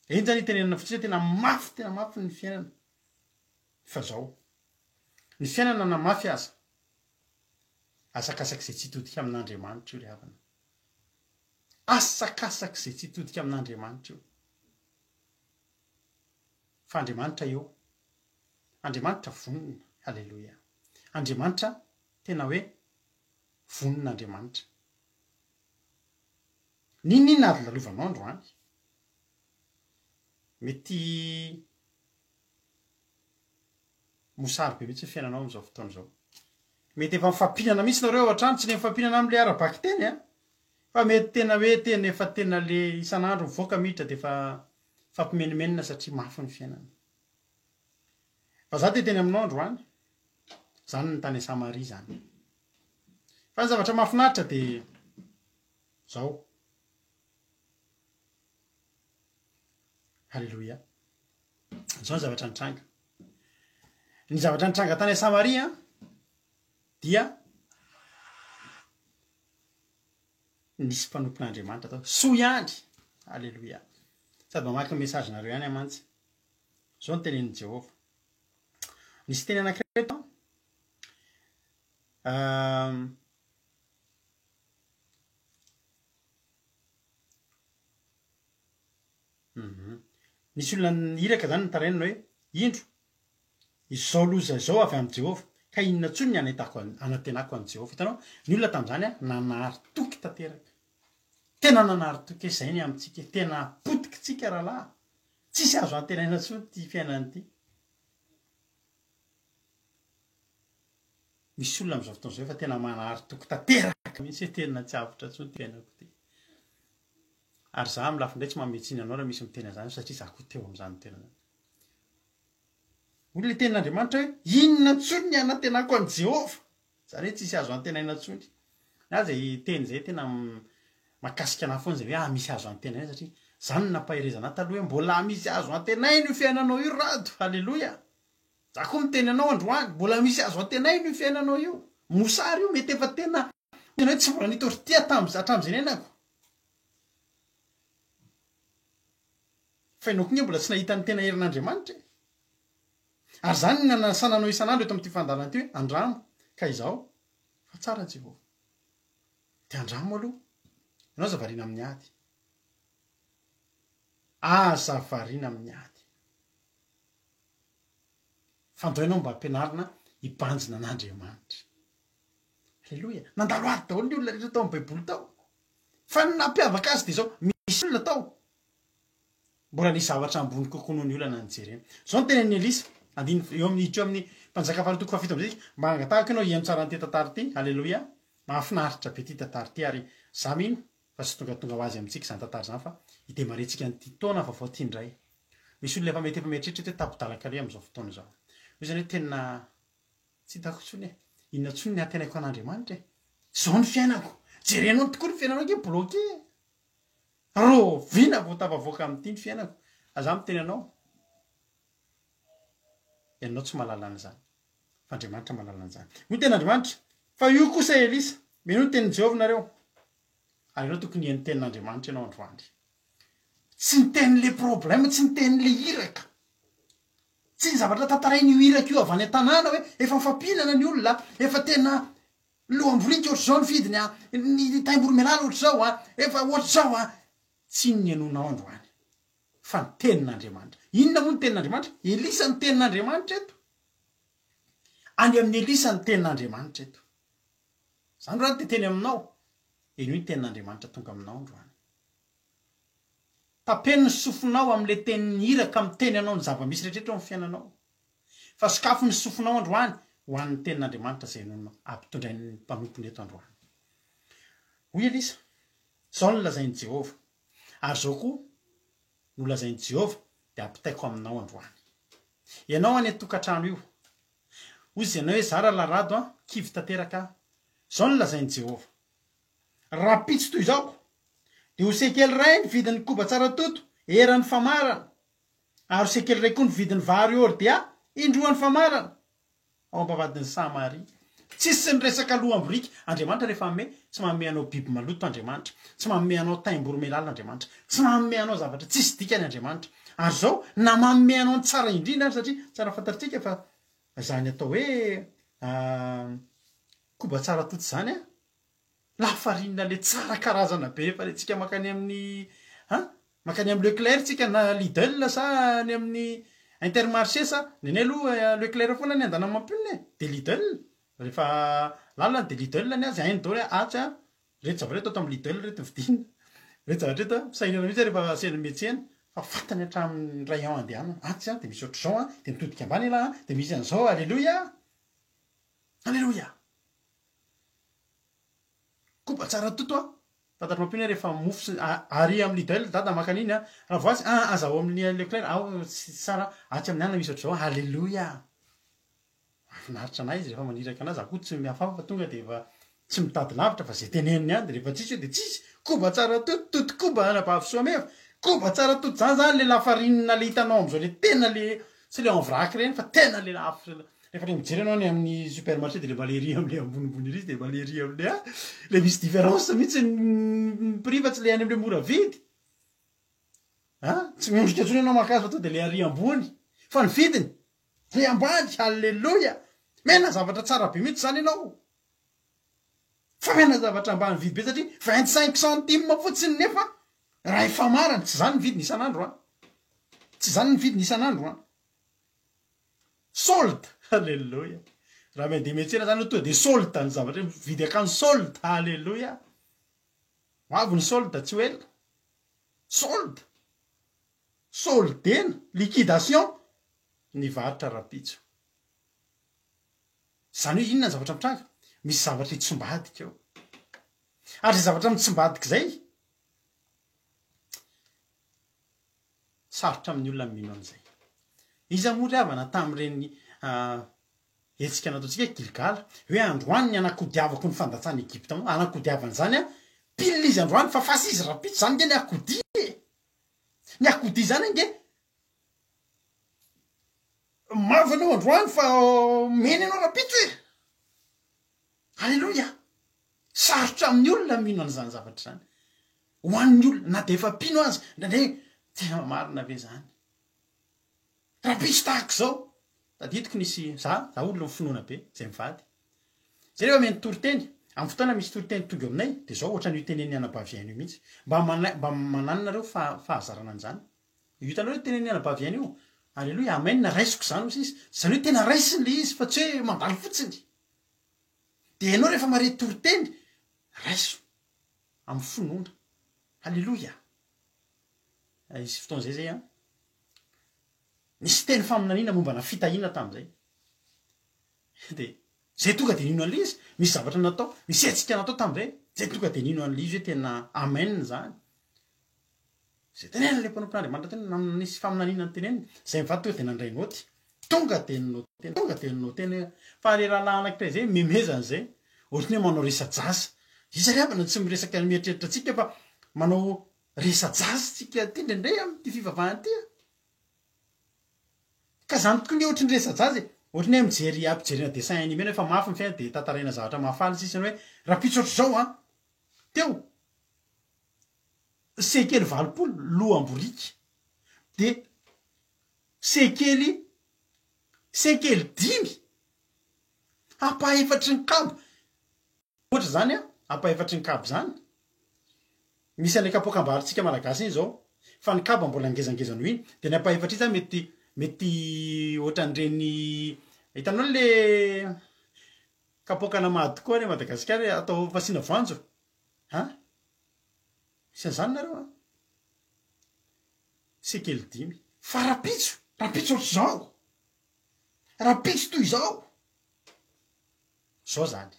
eny zany itenenana fotsiny tena mafy ny fiainana fa zao ny fiainana na mafy aza asakasaky zay tsy hitodika amin'Andriamanitra io ry havana asakasaky zay tsy hitodika amin'Andriamanitra io fa Andriamanitra eo Andriamanitra vonona halleloia Andriamanitra tena hoe vonin'Andriamanitra ninona ady lalovanao androany mety mosary be mihitsy ny fiainanao am'izao fotoana zao mety efa mifampinana mihitsy nareo ao an-trano tsy le mifampinana am'le arabaky teny a fa mety tena hoe tena efa tena le isan'andro mivoaka mihitra de efa fampimenimenina satria mafy ny fiainana fa za te teny aminao androany zany ny tany Samaria zany fa ny zavatra mahafinaritra de zao halleloia zao ny zavatra nitranga ny zavatra nitranga tany Samaria dia nisy mpanompon'Andriamanitra tao soiandry halleloia sady mamaky ny mesagenareo ihany amantsy zao ny tenenin' Jehova nisy teny anankiray tao nisy olona niraka zany nitarainana hoe indro izao loza zao avy amin'i Jehova ka inona tsony ny anatenako an'i Jehova hitanao ny olona tam'izany a nanary toky tanteraka tena nanary toky zay ny amintsika tena potikitsika rahalahy tsisy azo antenaina tsony ty fiainany ty misy olona am'izao fotoana zao efa tena manary toky tanteraka mihitsy hoe tena tsy avotra tsony ty fiainako ty ary za amin'ny lafindray tsy mametsiny anao raha misy mitena zany satria za koa teo am'izany tena zany olona tenin'Andriamanitra hoe inona tsony ny anatenako an'i Jehova zany hoe tsisy azo antenaina tsony na zay teny zay tena makasika anahy foana zay hoe misy azo antenaina satria zany nampahirezana taloha hoe mbola misy azo antenaina io fiainanao io rado halleloia za koa miteny anao androany mbola misy azo antenaina io fiainanao io mosary io mety efa tena hoe tsy mbola nitotry ty hatramin'izay nenako fa ianao koa mbola tsy nahita ny tena herin'Andriamanitra ary zany nanasananao isan'andro eto amin'ity fandarana ty hoe andramo ka izao fa tsara Jehova de andramo aloha ianao aza variana amin'ny ady aza variana amin'ny ady fandao ianao mba ampianarina hibanjina an'Andriamanitra halleloia nandalo ady daholo ny olona rehetra tao amin'ny baiboly tao fa ny nampiavaka azy de zao misy olona tao mbola nisy zavatra ambony kokoa noho ny olana nijerena zao ny tenen'ny Elisa andiny eo amin'ny mpanjaka faharoa toko 7 am'izay mba angatahako ianao hiaino tsara n'ity tantara ty halleloia mahafinaritra be ty tantara ty ary za mino fa tsy tonga ho azy amintsika zany tantara zany fa hidemarentsika nyty taona vaovao ty indray misy olona efa mety mieritreritra hoe tapidalaka le am'izao fotoana zao io zany hoe tena tsy hitako tsony e inona tsony ny antenaiko an'Andriamanitra e zao ny fiainako jerenao tokoa ny fiainanao ke bloqué ro vina vo tavavoaka amin'ity ny fiainako aza miteny anao ianao tsy mahalala an'izany fa Andriamanitra mahalala an'izany no ten'Andriamanitra fa io kosa Elisa meno ny tenin'i Jehova nareo ary ianao tokony hihaino tenin'Andriamanitra ianao androany tsy ny tenin'le problème tsy ny tenin'le iraka tsy ny zavatra tantarainy io iraka io avy any an-tanàna hoe efa mifampinana ny olona efa tena lohamborika ohatr' zao ny vidiny ny taimbory-melala ohatr' zao efa ohatr' zao tsy ny anonao androany fa ny tenin'Andriamanitra inona moa ny tenin'Andriamanitra Elisa ny tenin'Andriamanitra eto any amin'ny Elisa ny tenin'Andriamanitra eto zany raha te teny aminao eno ny tenin'Andriamanitra tonga aminao androany tapeno ny sofinao amin'le tenin'ny iraka miteny anao ny zava-misy rehetrarehetra amin'ny fiainanao fa sakafo ny sofinao androany ho an'ny tenin'Andriamanitra zay nonao ampitondrain'ny mpanompony eto androany hoy Elisa zao no lazain'i Jehova ary zao koa no lazain'i Jehova de ampitaiko aminao androany ianao any tokantrano io ozy ianao hoe zara larado kivy tanteraka zao no lazain'i Jehova raha pitsy toy izao de ho sekely ray ny vidin'ny koba tsara toto eran'ny famarana ary sekely ray koa ny vidin'ny vary ôry dia indroan'ny famarana ao ampavadiny Samaria. Tsisy ny resaka lohamborika Andriamanitra rehefa ame tsy manome anao biby maloto Andriamanitra, tsy manome anao taimboro melala Andriamanitra, tsy manome anao zavatra tsisy dikany Andriamanitra. Ary zao na manome anao ny tsara indrindra satria tsara fantatrika fa zany atao hoe koba tsara toto zany a lafarinina le tsara karazana be fa le tsika makany amin'ny makany amin'ny Leclerc tsika na Lidl sa ny amin'ny Intermarché sa neny aloha Leclerc foana ny andana mampionne de Lidl rehefa lalana de Lidl ny azy hainy daholo atsa reto zavatra reto atao amin'ny Lidl reto vidina reto zavatra reto sainana mihitsy rehefa sena metsena fa fatany hatramin'ny rayon andehanana atsy de misy ohatr'izao de mitodika ambany ala de misy an'izao alleluia alleluia koba tsara toto fantatro mampiona rehefa mofo ary amin'ny Lidl dada makaniny raha voasy azaho amin'ny Leclerc ao tsara atsy amin'ny anana misy ohatr'izao alleluia afinaritra anazy izy rehefa maniraka anazy akoho tsy mihafafa fa tonga de efa tsy mitady lavitra fa zay teneniny any de rehefa tsisy de tsisy koba tsara toto koba anabavy koba tsara toto zany le lafarinina le hitanao am'izao le tena le tsy le en vrac reny fa tena le lafitra rehefa le mijery anao ny amin'ny supermarché de le malery am'le ambonimbony izy de malery am'le le misy différence mihitsy ny prix fa tsy le any am'le mora vidy tsy miondrika tsony anao makazo fa to de le ary ambony fa ny vidiny le ambany alleluia mena zavatra tsara be mihitsy zany ianao fa mena zavatra ambany vidy be satria 25 centime fotsiny nefa raha efa marany tsy zany ny vidiny isan'andro tsy zany ny vidiny isan'andro solde alleluia raha mandeha metsena zany to de solde ny zavatra vidy akanjo solde alleluia avy ny solde tsy hoela solde soldena liquidation ny varitra rapitso zany hoe inona ny zavatra mitranga misy zavatra hitsombadika eo ary zavatra mitsombadika zay sarotra amin'ny olona mino an'izay iza moa ry havana tamin'ireny etsika nataontsika Gilgal hoe androany ny anakodiavako ny fandatsana Egypta anakodiavana zany pile izy androany fa fasy izy rapitso zany nge ny akodi zany nge mavanao androany fa meny anao rapitso e alleluia sarotra amin'ny olona mino an'izany zavatra zany ho an'ny olona na de efa pino azy ndraindray tena marina ve zany rapitso tahaka zao taditiko nisy za olona finoana be zay mivady zay rehefa meny toriteny amin'ny fotoana misy toriteny tonga aminay de zao ohatra ny teneny anabaviaino mihitsy mba mananonareo fahazarana an'izany hitanareo hoe teneny anabaviaino io alleluia amenna raisiko zany ho sisy zany hoe tena raisiny le izy fa tsy hoe mandalo fotsiny de ianao rehefa mare toriteny raiso amin'ny finoana alleluia izy fotoana zay zay nisy teny faminaniana mombana fitahina tam'izay de zay tonga de nino an'le izy misy zavatra natao misy etsika natao tam'izay zay tonga de nino an'le izy hoe tena amen zany zay tenena le mpanompon'Andriamanitra tena nisy faminaniana ny teneniny zay mivady tonga de nandray noty tonga de noteny fa le rahalahy anakitray zay memezana zay ohatrany hoe manao resa-jasa izy riavana tsy miresaka mieritreritra tsika fa manao resa-jasa tsika ty ndraindray am'ty fivavahana ty ka zany tokoa nge ohatry ny resa-jasa ohatrany hoe mijery ampijerena dessin animé efa mafy ny fiaina de tantaraina zavatra mahafaly sisany hoe rapitso ohatr'izao teo sekely 20 lohamborika de sekely 5 apahefatry ny kabo ohatra zany apahefatry ny kabo zany misy an'le kapoakambaritsika malagasy iny zao fa ny kabo mbola ngezangezano iny de ny apahefatry izy zany mety ohatran'ireny hitanao le kapoakana mady koa ny Madagasikara atao fasina voanjo misy an'izany nareo sekely 5 fa rapitso ohatr'izao rapitso toy izao zany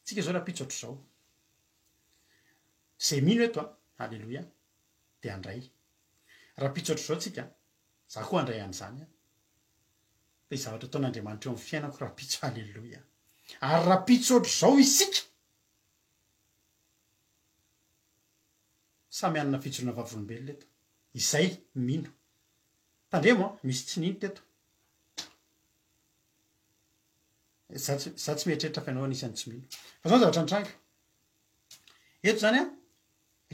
tsika zao rapitso ohatr'izao zay mino eto alleluia de andray rapitso ohatr'izao tsika za koa andray an'izany de zavatra ataon'Andriamanitra eo amin'ny fiainako rapitso alleluia ary rapitso ohatr'izao isika samy anana fijorona vavolombelona eto izay mino tandremo misy tsy nino teto za tsy mieritreritra fa ianao anisany tsy mino fa zao zavatra nitranga eto zany a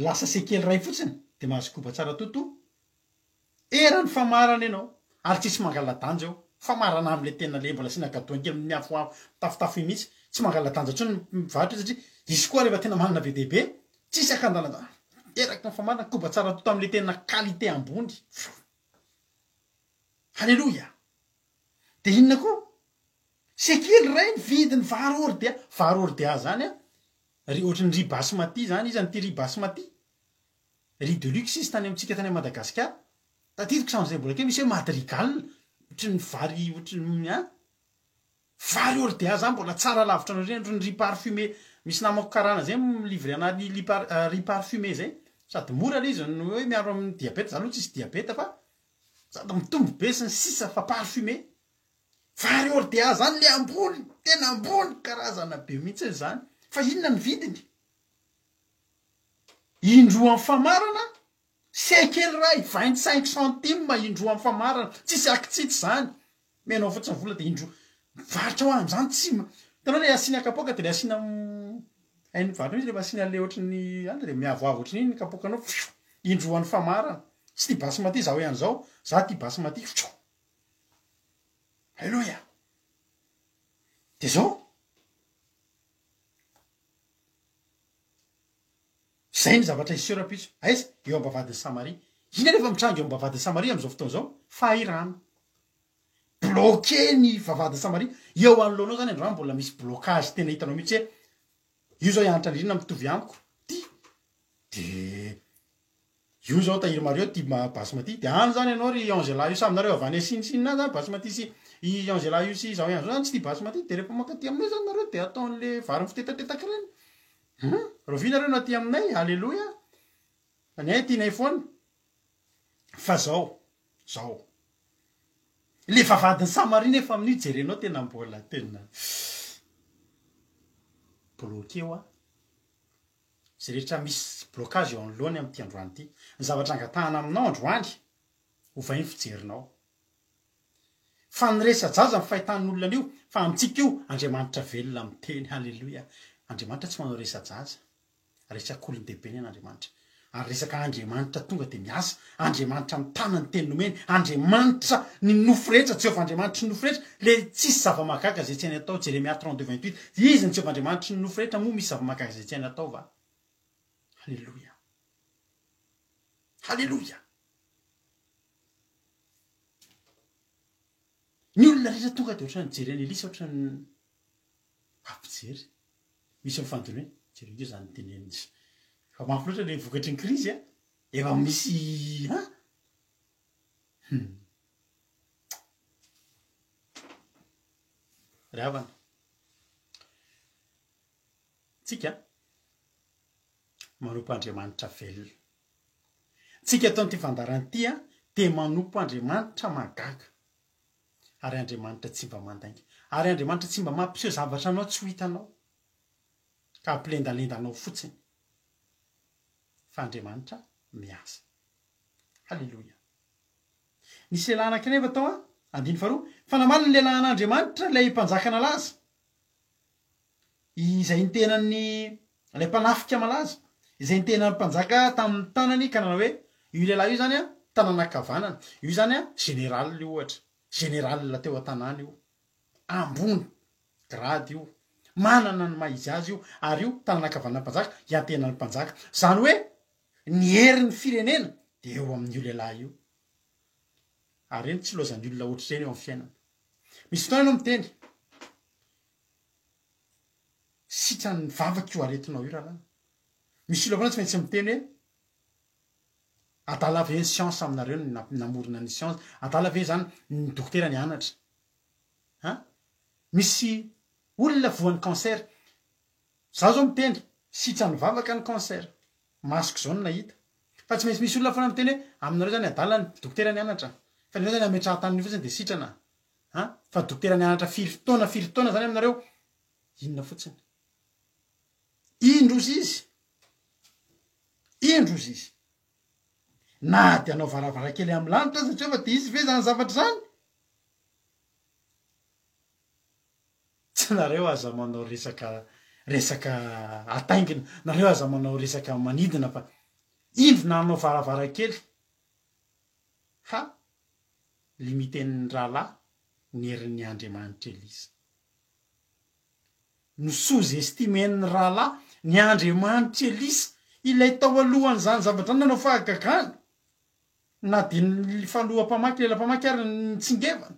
lasa sekely ray fotsiny de mahazo koba tsara toto erany famarana ianao ary tsisy mangaladanjy eo famarana am'le tena le mbola sy nagadoankely miafo tafotafo mihitsy tsy mangaladanjy tsony mivarotra io satria izy koa rehefa tena manana be dehibe tsisy akandalana eraky ny famarana koba tsara toto am'le tena qualité ambony halleloia de inona koa sekely ray ny vidiny varo ordea zany a ry ohatrany ry basmati zany izy any ty ry basmati ry de luxe izy tany amitsika tany Madagasikara tatitiko san'izay mbola ke misy hoe madrigal ohatry ny vary ohatrany vary ordea zany mbola tsara lavitra anao reny ohatrany ry parfumé misy namako karana zay milivre ana ry parfumé zay sady mora le izy no hoe miaro amin'ny diabeta zany aloha tsisy diabeta fa sady mitombo be sy ny sisa fa parfumé vary ordea zany le ambony tena ambony karazana be mihitsy zany fa inona ny vidiny indroa amin'ny famarana sekely ray 25 centime indroa amin'ny famarana tsisy akitsitsy zany menao fotsiny vola de indroa varitra ho am'zany tsy tanao le asina kapoka de le asina hainy varitra izy rehefa asina le ohatrany any de miavoavo ohatrany iny kapokanao indroa ny famarana tsy ty basmati zaho ihany zao za ty basmati halleloia de zao zay ny zavatra iseorapitso aiza eo ambavadiny Samaria ina rehefa mitranga eo ambavadiny Samaria am'izao fotoana zao fahirana bloqué ny vavadiny Samaria eo anoloanao zany androany mbola misy blocage tena hitanao mihitsy hoe io zao ianatra andrina mitovy amiko ty de io zao tahiry Mario ty basmati de any zany ianao ry Angela io saminareo avany asinisinina zany basmati sy i Angela io sy zao ihany zao zany tsy ty basmati de rehefa mankaty aminay zany nareo de ataon'le vary fitetatetaka reny rovinareo no aty aminay halleloia any ay tianay foana fa zao le vavadiny Samaria nefa amin'io jerenao tena mbola tena bloqué oa zay rehetra misy blocage eo anoloany am'ty androany ty ny zavatra angatahana aminao androany ovay ny fijerinao fa nyresa jaza ny fahitan'olona an'io fa amitsika io Andriamanitra velona miteny halleloia Andriamanitra tsy manao resa jaza resak'olon-dehibe ny an'Andriamanitra ary resaka Andriamanitra tonga de miasa Andriamanitra mitana ny teny nomeny Andriamanitra ny nofo rehetra Jehovah Andriamanitra ny nofo rehetra le tsisy zava-mahagaga zay tsy hainy atao Jeremia 32:28 izy ny Jehovah Andriamanitra ny nofo rehetra moa misy zava-mahagaga zay tsy hainy atao va halleloia halleloia ny olona rehetra tonga de ohatrany jereny Elisa ohatrany ampijery misy mifandony hoe jereo zany tenenizy fa mafy loatra le vokatry ny krizy a efa misy ravana tsika manompo Andriamanitra velona tsika ataon'ity fandaran'ity a de manompo Andriamanitra magaga ary Andriamanitra tsy mba mandainga ary Andriamanitra tsy mba mampiseho zavatra anao tsy ho hitanao ka ampilendalendanao fotsiny fa Andriamanitra miasa halleloia nisy lehilahy anankinefa tao a andiny faharoa fa namalina ny lehilahy an'Andriamanitra lay mpanjaka nalaza izay ny tenany lay mpanafika malaza izay ny tenany mpanjaka tamin'ny tanany ka nanao hoe io lehilahy io zany a tanàna kavanana io zany a général io ohatra général teo an-tanàna io ambony grady io manana ny maizy azy io ary io tanàna kavanana mpanjaka iantenany mpanjaka zany hoe ny herin'ny firenena de eo amin'io lehilahy io ary reny tsy loazany olona ohatry reny eo amin'ny fiainana misy fotoana ianao miteny sitrany vavaky io aretinao io rahalana misy olona tsy maintsy miteny hoe adala ve ny science aminareo namorona ny science adala ve zany ny dokotera ny anatra misy olona voan'ny cancer za zao miteny sitrany vavaka ny cancer masoko zao no nahita fa tsy maintsy misy olona foana miteny hoe aminareo zany adala ny dokotera ny anatra fa nareo zany ametrahan-taniny fotsiny de sitrana fa dokotera ny anatra firy fotoana zany aminareo inona fotsiny indrozy izy na de anao varavarakely amin'ny lanitra satria fa de izy ve zany zavatra zany nareo aza manao resaka ataingina, nareo aza manao resaka manidina fa indro nanao varavarakely. Ha limiten'ny rahalahy ny herin'ny Andriamanitra Elisa. No sous-estimen'ny rahalahy ny Andriamanitra Elisa ilay tao alohan'izany zavatra nanao fahagagana. Na dia ny faloham-pamaky lela-pamaky ary ny tsingevana.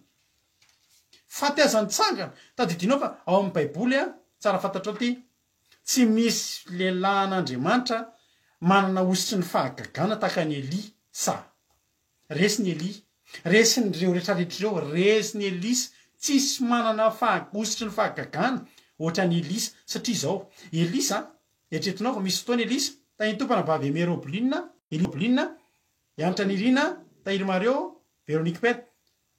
Faty aza nitsangana. Tadidinao fa ao amin'ny baiboly tsara fantatrao ty, tsy misy lehilahy an'Andriamanitra manana ositry ny fahagagana tahaka ny Elia. Sa resy ny Elia, resy ny reo rehetrarehetra ireo, resy ny Elisa, tsisy manana ositry ny fahagagana ohatra ny Elisa. Satria zao Elisa, eritreretinao fa misy fotoana Elisa tahiny tompana vavy eme Roblina, ianatra ny Irina, tahiry Mario, Véronique Pet.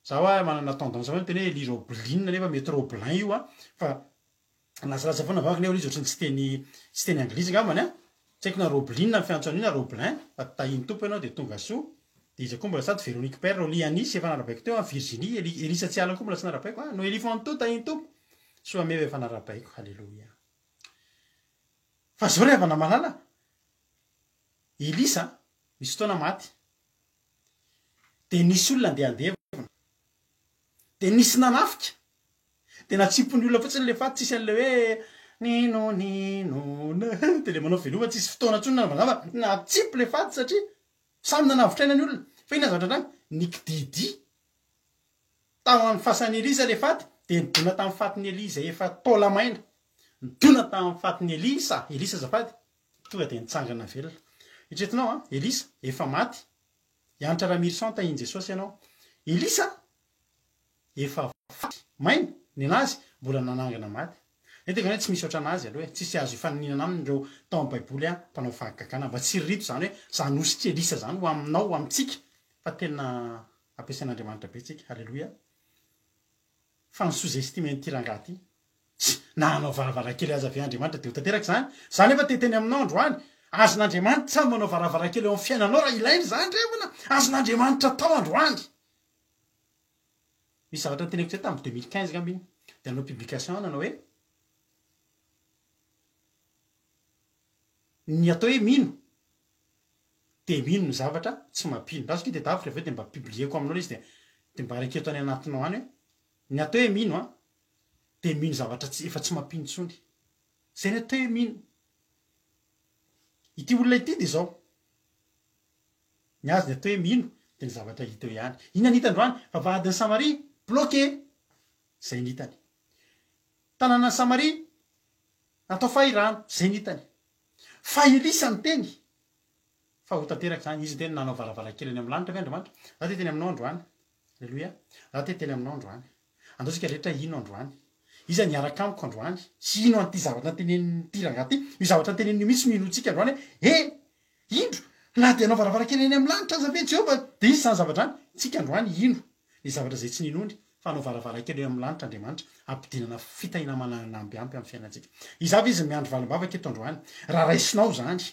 Zaho manana tendance hoe teny hoe Eli Roblina nefa mety Roblin io fa lazalatsa foana vavaka nefa izy ohatrany tsy teny anglisy ngambany tsy haiko na Roblina ny fiantsona io na Roblin fa tahiny tompo ianao dia tonga soa. Dia izy koa mbola sady Véronique Pet, Rolianis efa narabaiko teo Virginie, Elisa tsy ala koa mbola tsy narabaiko no Elifanto tahiny tompo soa meva efa narabaiko. Halleluia. Fa zao rehefa namalala Elisa misy fotoana maty. Dia nisy olona andeha andevona. Dia nisy nanafika. Dia natsipony olona fotsiny le faty tsisy an'le hoe nino dia le manao veloma tsisy fotoana tsony nanavangava natsipy le faty satria samy nanavotraina ny olona. Fa ina zavatra andrany nikididi tao amin'ny fasan'ny Elisa le faty dia nidona tamin'ny fatiny Elisa efa taola maina. Nidona tamin'ny fatiny Elisa azafady tonga dia nitsangana velona. Eritreretinao Elisa efa maty. Ianatra Ramirsanta iny Jesosy ianao. Elisa efa faty maina ny anazy mbola nanangana maty. Netegna hoe tsy misy oatra anazy aloha tsisy azo ifaninana aminy ireo tao amin'ny baiboly mpanao fahagagana mba tsy rito zany hoe zany ositry Elisa zany ho aminao amintsika fa tena ampiasain'Andriamanitra be tsika. Halleluia. Fa ny sous-estimeny ty rangahy ty na hanao varavarakely aza avy Andriamanitra dia ho tanteraka zany efa teteny aminao androany. Azon'Andriamanitra samy manao varavarakely eo amin'ny fiainanao raha ilainy zany revana. Azon'Andriamanitra tao androany. Misy zavatra teneko zay tamin'ny 2015 ngambiny dia nanao publication nanao hoe ny atao hoe mino dia mino ny zavatra tsy mampino. Raha dia davitra avy dia mba publieko aminao izy dia mba raiketo any anatinao any hoe ny atao hoe mino dia mino zavatra efa tsy mampino tsony. Zay ny atao hoe mino. Ity olona ity dia zao ny azy ny atao hoe mino dia ny zavatra hita eo ihany. Iny anita androany vavahadin'ny Samaria bloqué. Zay nitany. Tanàna Samaria natao fahirana. Zay nitany. Fa Elisa ny teny fa ho tanteraka zany izy teny nanao varavarakely any amin'ny lanitra ve Andriamanitra. Raha teteny aminao androany. Alleluia. Raha teteny aminao androany. Andaosika rehetra ino androany. Iza niaraka amiko androany. Sy ino an'ity zavatra tenen'ity rangahy ty. Io zavatra tenen'ny misy minotsika androany hoe indro na dia anao varavarakely any amin'ny lanitra aza ve Jehova dia izy zany zavatra any. Tsika androany ino ny zavatra izay tsy ninony fa anao varavarakely amin'ny lanitra Andriamanitra ampidinana fitahina manamby ampy amin'ny fiainantsika. Izavy izy miandro valim-bavaka eto androany. Raha raisinao zany.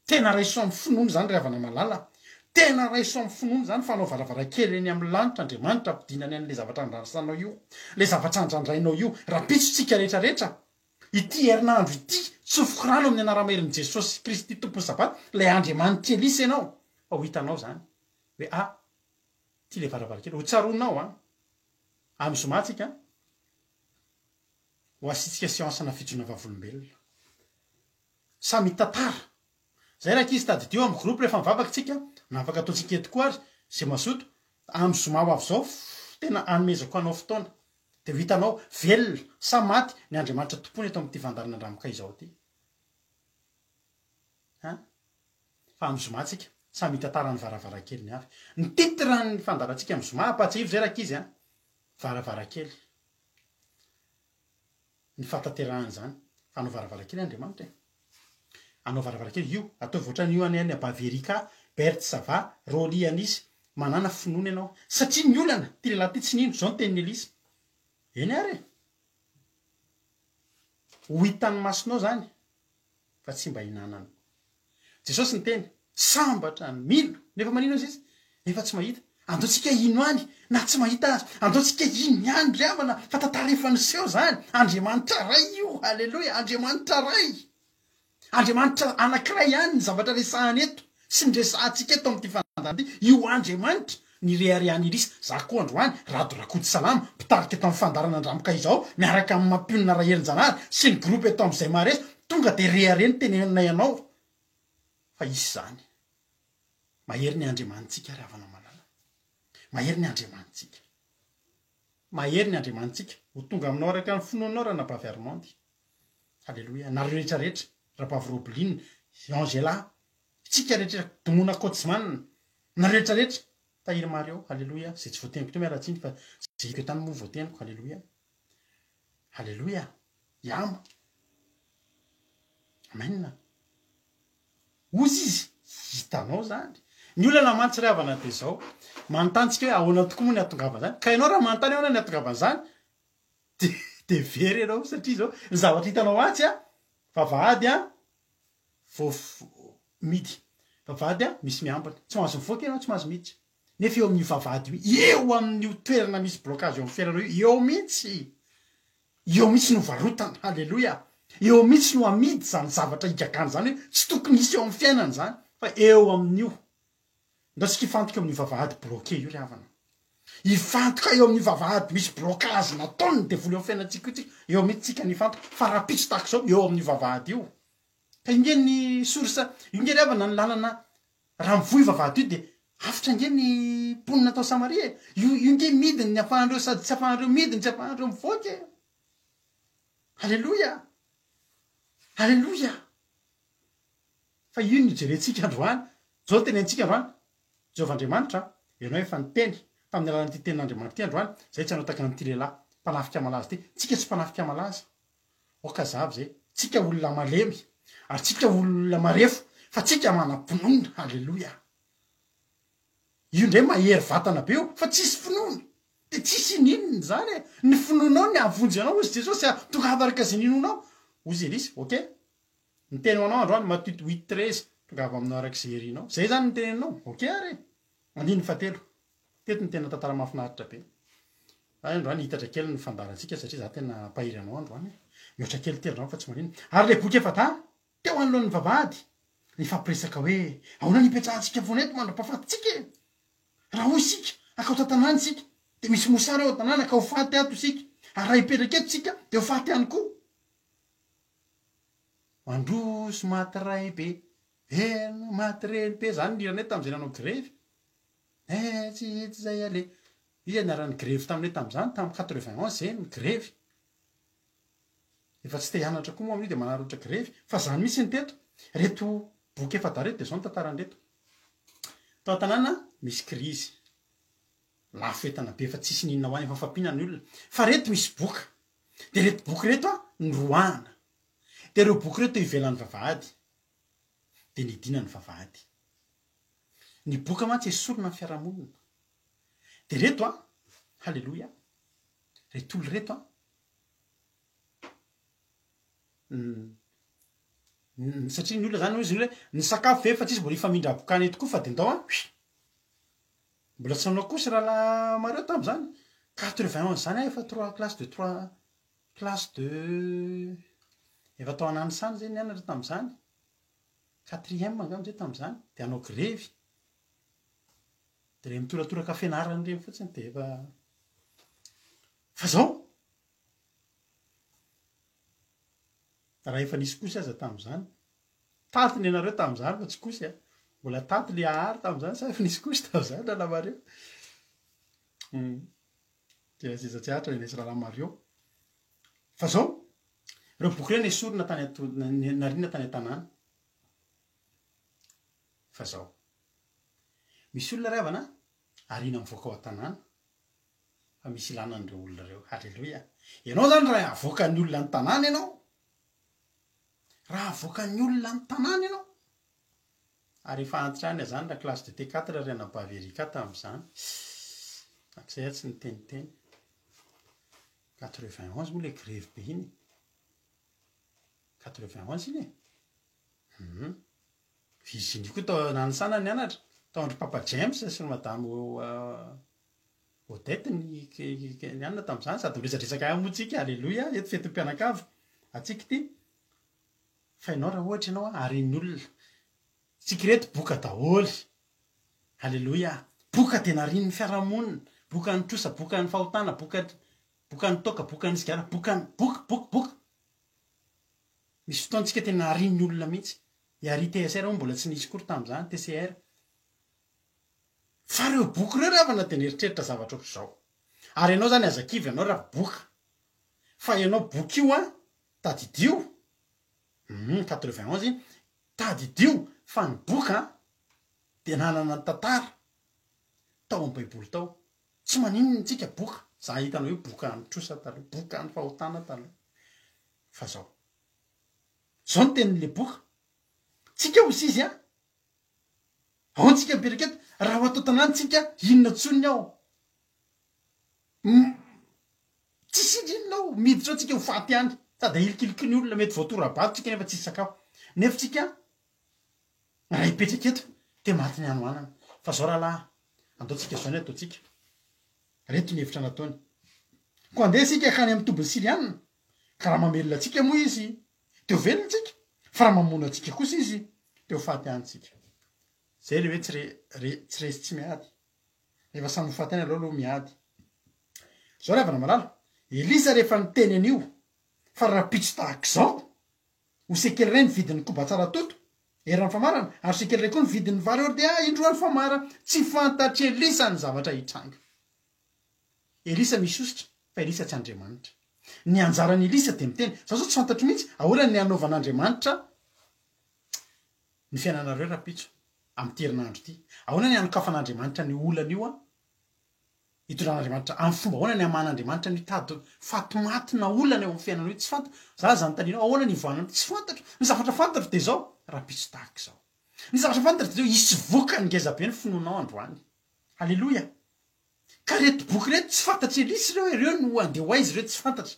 Tena raiso amin'ny finono zany rehefa namalala. Tena raiso amin'ny finono zany fa anao varavarakely eny amin'ny lanitra Andriamanitra ampidinany an'ilay zavatra andrasanao io. Le zavatra andrandrainao io. Raha pitsontsika rehetrarehetra. Ity herinandro ity tsofoky rano amin'ny anaramaherin' Jesosy Kristy tompony Sabato ilay Andriamanitra Elisa ianao. Fa ho hitanao zany hoe ty le varavarakely ho tsaronao amin'ny somatsika ho asitsika siansana fijona vavolombelona. Samy tantara. Zay raha izy tadidio amin'ny groupe rehefa mivavaka tsika na afaka ataontsika eto koa ary zay mazoto amin'ny zoma ho avy zao tena anomezako anao fotoana. Dia ho hitanao velona sa maty ny Andriamanitra tompony eto amin'ity vandarana andramoka izao ty. Fa amin'ny zoma tsika samy tantara ny varavarakely ny avy. Ny titran'ny fandarantsika amin'ny zoma apatsahivy zay raha izy varavarakely. Ny fatanterahany zany fa anao varavarakely Andriamanitra. Anao varavarakely io ataovy ohatrany io any Baverika, Berthe Sava, Rolianis manana finoana ianao. Satria ny olana ty lehilahy ty tsy nino zao ny tenin'ny Elisa. Eny ary ho hitan'ny masonao zany fa tsy mba hinanana. Jesosy ny teny sambatra ny mino nefa manino izy nefa tsy mahita. andaotsika ino any na tsy mahita azy andaotsika ino ihany ry avana fa tantarefa nyseho zany andriamanitra ray io alleloia andriamanitra ray andriamanitra anankiray ihany ny zavatra resahany eto sy ny resahantsika eto am'ty fanandany ty io andriamanitra ny reariany irisa za koa androany radorakody salama mpitarika eto amin'ny fandarana andramoka izao miaraka amin'ny mampionina ra herin-janahary sy ny groupe eto am'izay maharesy tonga de reareny tenenay anao fa isy zany mahery ny andriamanitsika ry havana malala mahery ny andriamanitsika mahery ny andriamanitsika ho tonga aminao araka ny finoanao raha napavy armondy halleloia nareo rehetrarehetra rapavy roblina angela tsika rehetra domona kotsmanina na rehetrarehetra tahiry mareo halleloia zay tsy voateniko to miaratsiny fa zay iko tany moa voateniko halleloia halleloia iama amenna ozy izy hitanao zany ny olana mantsy ry havana de zao manontanytsika hoe ahoana tokoa moa ny atongavana zany ka ianao raha manontany ahoana ny atongavana zany de very anao satria zao ny zavatra hitanao atsy a vavahady a midy vavahady a misy miambina tsy mahazo mivoaka ianao tsy mahazo miditra nefa eo amin'ny vavahady eo amin'ny toerana misy blocage eo amin'ny fiainanao eo mihitsy no varotana halleloia eo mihitsy no amidy zany zavatra igakany zany hoe tsy tokony isy eo amin'ny fiainana zany fa eo amin'io ndatsika ifantoka amin'ny vavahady bloqué io ry havana ifantoka eo amin'ny vavahady misy blocage nataony de voly eo fiainantsika io tsika eo mihitsy tsika ny ifantoka fa raha pitso tahaka zao eo amin'ny vavahady io ka inge ny sorsa inge ry havana ny lalana raha mivoy vavahady io de afitra inge ny mponina atao samaria io inge midiny ny afahandreo sady tsy afahandreo midiny tsy afahandreo mivoaka halleloia halleloia fa io ny jerentsika androany zao teny antsika androany jehovandriamanitra ianao efa niteny tamin'ny alalanyty tenin'andriamanitra ty androany zay tsy anao taka nyty lehilahy mpanafika malaza ty tsika tsy mpanafika malaza oka zavy zay tsika olona malemy ary tsika olona marefo fa tsika manam-pinoana halleloia io ndray mahery vatana be io fa tsisy finoana de tsisy ininony zany ny finoanao ny avonjy anao ozy jesosy a tonga avaraka zay ninonao ozy erisy ok ny teny anao androany matuty 8:13 tonga avy aminao araky zay herinao zay zany ny teneninao ok ary andiny fatelo teto ny tena tantara mahafinaritra be androany hitatra kely ny fandarantsika satria za tena pahiry anao androany mihoatra kely ty androany fa tsy manino ary le boky efa ta teo anoloan'ny vavahady ny fampiresaka hoe ahoana nipetrahantsika voneto mandra-pahafatitsika raha hoy sika akao tantanany sika de misy mosary eo tanàna ka ho faty ato sika ary raha hipetraka eto sika de ho faty ihany koa mandroso maty ray be ena maty reny be zany nirane tam'izay nanao grevy tsy zay ale izy anarany grevy taminay tam'izany tamy 91 zay ny grevy efa tsy te hianatra koa moa amin'io de manarotra grevy fa zany misy ny teto reto boky efa da reto de zao ny tantarany reto tao tanàna misy krizy lafo etana be fa tsisy ninona ho any efa fampinany olona fa reto misy boka de reto boky reto a ny roana de reo boky reto ivelan'ny vavahady de nidina ny vavahady ny boka mantsy esorona ny fiarahamonina de reto a halleloia reto olo reto a satria ny olona zany izy hoe ny sakafo ve fa tsisy mbola ifamindra-bokany tokoa fa de ndao a mbola tsy nanao kosy raha la mareo tam'zany 91 zany efa 3 classe de efa tao anany sany zay nianatra tam'zany 4e angam zay tam'zany de anao grevy de re mitoratoraka fianarany reny fotsiny de efa fa zao raha efa nisy kosy aza tam'zany taty ny anareo tam'zany fa tsy kosy a mbola taty le ahary tam'zany sa efa nisy kosy tam'zany raha lamareo de zay tsy ahatra nesy raha lamareo fa zao reo boky reny esorina tany narina tany an-tanàna fa zao misy olona ravana arina mivoaka ao an-tanàna fa misy ilanan'ireo olona reo halleloia ianao zany raha avoakan'ny olona ny tanàna ianao raha avoakan'ny olona ny tanàna ianao ary efa antitrany zany la classe de T4 ry anabaverika tam'zany akzay a tsy niteniteny 91 moa le grevy be iny 91 iny Virginie koa tao nanosana nianatra taondry papa James sy ny madamo Odette ny anina tamin'izany sady miresadresaka motsika alleloia eto fetim-pianakavy atsika ty fa ianao raha ohatra ianao ariny olona tsika reto boka daholy alleloia boka tena ariny ny fiarahamonina boka ny trosa boka ny fahotana boka ny toka boka ny zigara boka misy fotoantsika tena ariny ny olona mihitsy iary TSR mbola tsy nisy kory tamin'izany TCR fa reo boky reo ravana tena eritreritra zavatra ohatr'izao ary ianao zany azakivy ianao raha boka fa ianao boky io tadidio 91 tadidio fa ny boka dia nanana ny tantara tao amin'ny baiboly tao tsy maninona tsika boka za hitanao hoe boka ny trosa taloha boka ny fahotana taloha fa zao ny tenin'le boka tsika osy izy ao antsika mipetraka eto raha ho atao tanàntsika inona tsoniny ao tsisy indrinonao miditra ao tsika ho faty any sady ahilikiliko ny olona mety voatorabado tsika nefa tsisy sakafo nefa tsika raha hipetraka eto de maty ny anoanana fa zao rahalahy andaotsika zao ny ataotsika reto ny hevitra nataony ko andeha sika kany amin'ny tobiny sirianina ka raha mamelona atsika moa izy de ho velona tsika fa raha mamona atsika kosa izy de ho faty anytsika zay le hoe tsy resy tsy miady rehefa samy ho faty any aloha miady zao ravana malala Elisa rehefa niteny an'io fa raha pitso tahaka zao ho sekely ray ny vidin'ny koba tsara toto eran'ny famarana ary sekely ray koa ny vidin'ny vary eo de indroany famara tsy fantatry Elisa ny zavatra hitranga Elisa misositra fa Elisa tsy Andriamanitra ny anjaran'ny Elisa de miteny zao tsy fantatro mihitsy ahoana ny anaovan'Andriamanitra ny fiainanareo raha pitso amin'ny terinandro ity ahoana ny anokafan'Andriamanitra ny olana io hitondran'Andriamanitra amin'ny fomba ahoana ny aman'Andriamanitra ny tady fatomatina olana eo amin'ny fiainanao tsy fantatro za zany tanina ahoana ny voanana tsy fantatro ny zavatra fantatro de zao raha pitso tahaka zao ny zavatra fantatro de zao hisy voka ny ngezabe ny finoanao androany halleloia ka reto boky reto tsy fantatry Elisa reo no andeha ho aizy reo tsy fantatra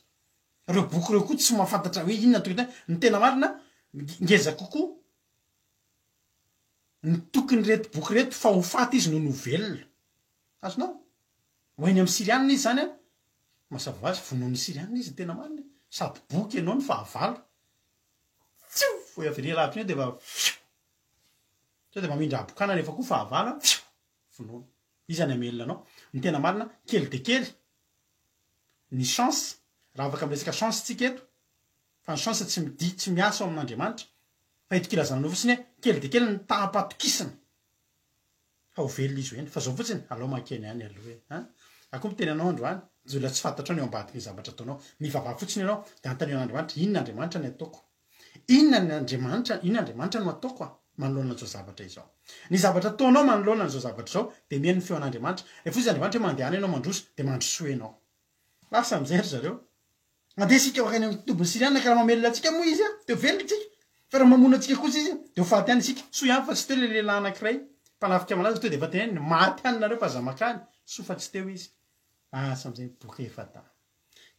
reo boky reo koa tsy mahafantatra hoe inona tokony ny tena marina ngeza kokoa ny tokony reto boky reto fa ho faty izy no novelona azonao hoeny amin'ny sirianina izy zany masava azy vonoan'ny sirianina izy tena marina sady boky ianao ny fahavalo tsy voy avery lavitra io de fa sao de mamindra abokana rehefa koa fahavalo vonoana izy any amelona anao ny tena marina kely de kely ny chance raha afaka miresaka chance tsika eto fa ny chance tsy miasa ao amin'Andriamanitra fa itokilazana no fotsiny kely de kely ny tahapatokisana fa ho velona izy hoeny fa zao fotsiny alao makeny any aloha akoa miteny anao androany jola tsy fantatra ao ny ambadika ny zavatra ataonao mivavah fotsiny ianao de antany an'Andriamanitra inona Andriamanitra ny ataoko inona Andriamanitra no ataoko manoloana zao zavatra izao ny zavatra ataonao manoloana zao zavatra zao de mihaino ny feon'Andriamanitra rehefa izy Andriamanitra mandeha any ianao mandroso de mandroso enao lasa amizay ry zareo andeha sika akany amin'ny tobiny sirianina ka raha mamelona atsika moa izy de velona tsika fa raha mamona atsika kosa izy de ho faty any isika so ihany fa tsy teo le lehilahy anankiray mpanafika malaza to de efa teneny maty any nareo fa zamakany so fa tsy teo izy asa amizay boka efa ta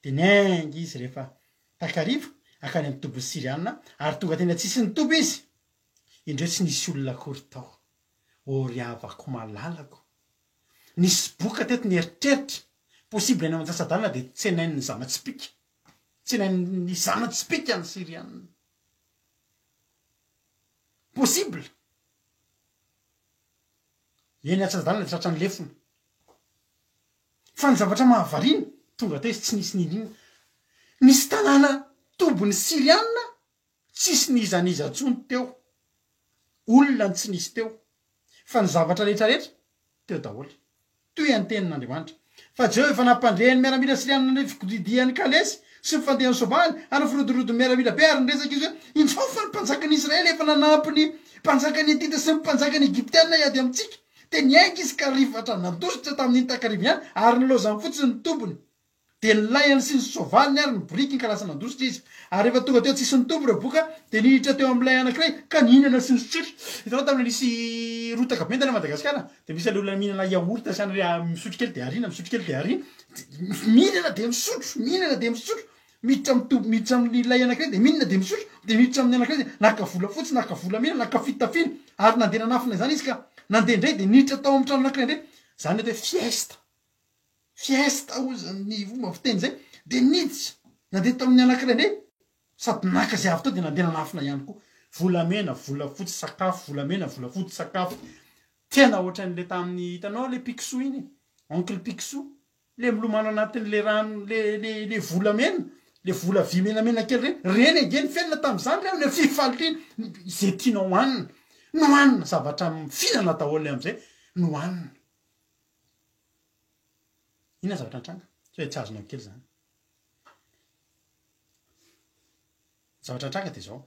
de niaingy izy rehefa takariva akany amin'ny tobiny sirianina ary tonga tena tsisy ny toby izy indreo tsy nisy olona akory tao oriavako malalako nisy boka teto ny eritreritra possible any aman-tsasadalina de tsy hainain'ny zanatsipika tsy hainain'ny zanatsipika ny sirianina possible eny atsasadalina de tratra ny lefona fa ny zavatra mahavarina tonga teo izy tsy nisy ninina nisy tanàna tobiny sirianina tsisy nizaniza ntsony teo olona ny tsy nisy teo fa ny zavatra rehetrarehetra teo daholo toy any tenin'Andriamanitra fa Jehova efa nampandrehany miaramila sirianina ny fikodidiany kalesy sy mifandehany sobahany ary firodorodi miaramila be ary nyresaka izy hoe intsao fa ny mpanjakan'ny Israely efa nanampy ny mpanjakany Etita sy ny mpanjakany Egyptiana iady amintsika de niainga izy ka rivatra nandositra tamin'iny takariva ihany ary nilozany fotsiny ny tompony de nilayany sy ny sovaliny ary ny boriky ny kalasa nandositra izy ary rehefa tonga teo tsisy ny tompo reo boka de nihitra teo amin'ilay anankiray ka nihinana sy ny sotro hitanao tamin'le nisy rotaka bentana Madagasikara de misy le olona mihinana yaourt sy any misotro kely de arina misotro kely de arina mihinana de misotro mihinana de misotro miditra amin'ny lay anankiray de mihinana de misotro de miditra amin'ny anankiray de naka vola fotsy naka vola mena naka fitafina ary nandeha nanafina zany izy ka nandeha indray de niditra tao amin'ny trano anankiray indray zany hoe fiesta ozy ny vomba fiteny zay de niditra nandeha tao amin'ny anankiray indray sady naka zay avy tao de nandeha nanafina ihany koa volamena volafotsy sakafo volamena volafotsy sakafo tena ohatran'le tamin'ny hitanao le pikso iny oncle pikso le milomano anatin'le rano le volamena le vola vy menamena kely reny egeny felona tam'izany reo le fifalitriny zay tianao hoanina no hoanina zavatra mifinana daholo am'izay no hoanina ina zavatra antranga tsy hoe tsy azonao kely zany zavatra antranga de zao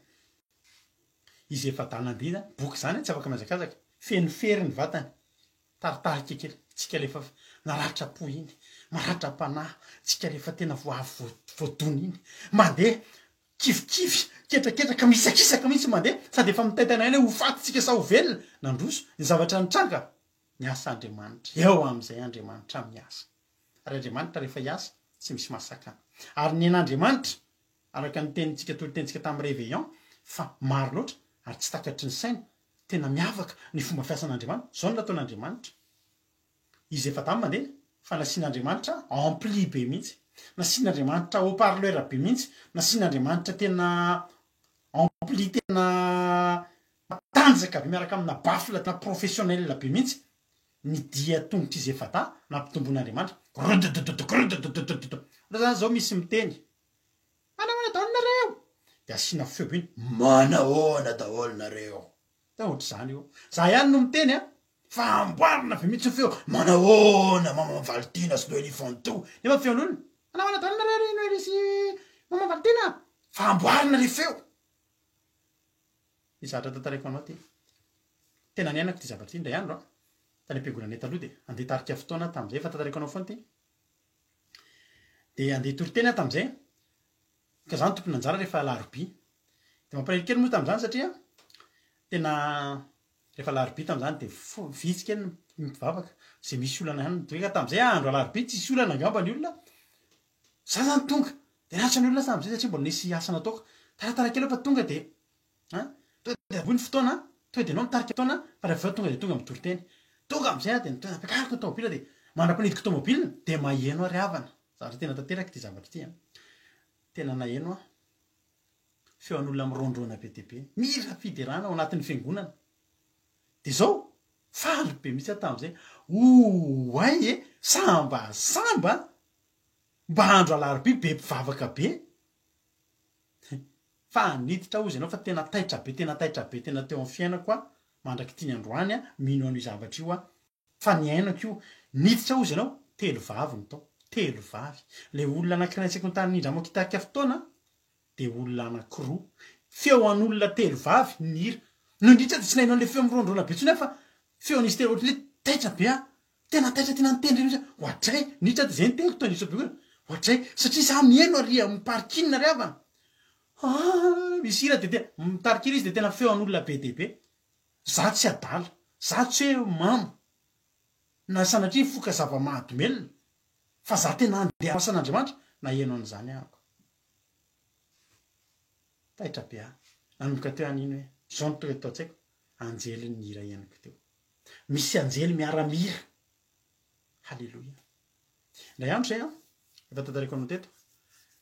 izy efa danandiza boky zany tsy afaka mazakazaka fenifery ny vatany taritarika kely tsika lefa naratra po iny maratra panahy tsika lefa tena voavy voadony iny mandeha kivikivy ketraketraka misakisaka mihitsy mandeha sady efa mitaitana eny ho fatitsika sa ho velona nandroso ny zavatra nitranga miasa Andriamanitra eo am'izay Andriamanitra miasa ary Andriamanitra rehefa hiasa tsy misy masakana ary ny an'Andriamanitra araka ny tenintsika tolitentsika tamin'ny réveillon fa maro loatra ary tsy takatry ny saina tena miavaka ny fomba fiasan'Andriamanitra zao no nataon'Andriamanitra izy efa tamy mandeha fa nasian'Andriamanitra ampli be mihitsy nasian'Andriamanitra haut-parleur be mihitsy nasian'Andriamanitra tena ampli tena tanjaka be miaraka amina bafla tena professionnel be mihitsy ny dia tongotra izy efa ta nampitomboin'Andriamanitra zany zao misy miteny manahona daholo nareo de asiana feo be iny manahona daholo nareo da ohatry zany io za ihany no miteny fa amboarina ve mihitsy feo manahona mama Valtina sy lo elifanto nefa feon'olona manahona daholo nareo ino erisy mama Valtina fa amboarina le feo izatra tantareko anao ty tena niainako ty zavatra ty ndray andro tany am-piangonana taloha de andeha tarika fotoana tam'izay fa tantareko anao foana ty de andeha toriteny tam'izay ka zany tompony anjara rehefa alarobia de mampalahelo kely moa tam'izany satria tena rehefa alarobia tam'izany de vitsy kely mivavaka zay misy olana ihany toeka tam'izay andro alarobia tsisy olana angamba ny olona za zany tonga de niatsa ny olona tam'izay satria mbola nisy asa nataoko taratara kely fa tonga de abony fotoana to de nao mitarika fotoana fa rehefa tonga de tonga mitoriteny tonga am'izay de nitona ampiakariko ny tomobila de mandrapanidiko tomobila de maheno ary havana zavatra tena tanteraka ty zavatra ty tena naheno feon'olona mirondrona be dia be mira fiderana ao anatin'ny fiangonana de zao faly be misy tam'izay ay samba mba andro alarobia be mpivavaka be fa niditra ozy ianao fa tena taitra be tena teo amin'ny fiainako mandraky tiany androany mino an'io zavatra io fa niainako io niditra ozy ianao telo vavy ny tao telo vavy le olona anankiray an-tsaiko ny tany nindra moa kitarika fotoana de olona anankiroa feo an'olona telo vavy nira no indritra de tsy nahinao le feo mirondrona be tsony fa feo nisy telo ohatryle taitra be tena taitra tena nitendry io ohatray niditra de zay niteny fotoana isobe ohatray satria za mieno ary miparikina ry havana misy ira de tena mitarikina izy de tena feo an'olona be dia be za tsy adala za tsy hoe mamo na sanatria foka zava-mahadomelona fa za tena andeha asan'Andriamanitra na eno an'izany ahako taitra be nanomboka teo an'iny hoe zao no tonga tao an-tsaiko anjely ny hira ianako teo misy anjely miara-mira halleloia ndray andro zay efa tantareko anao teto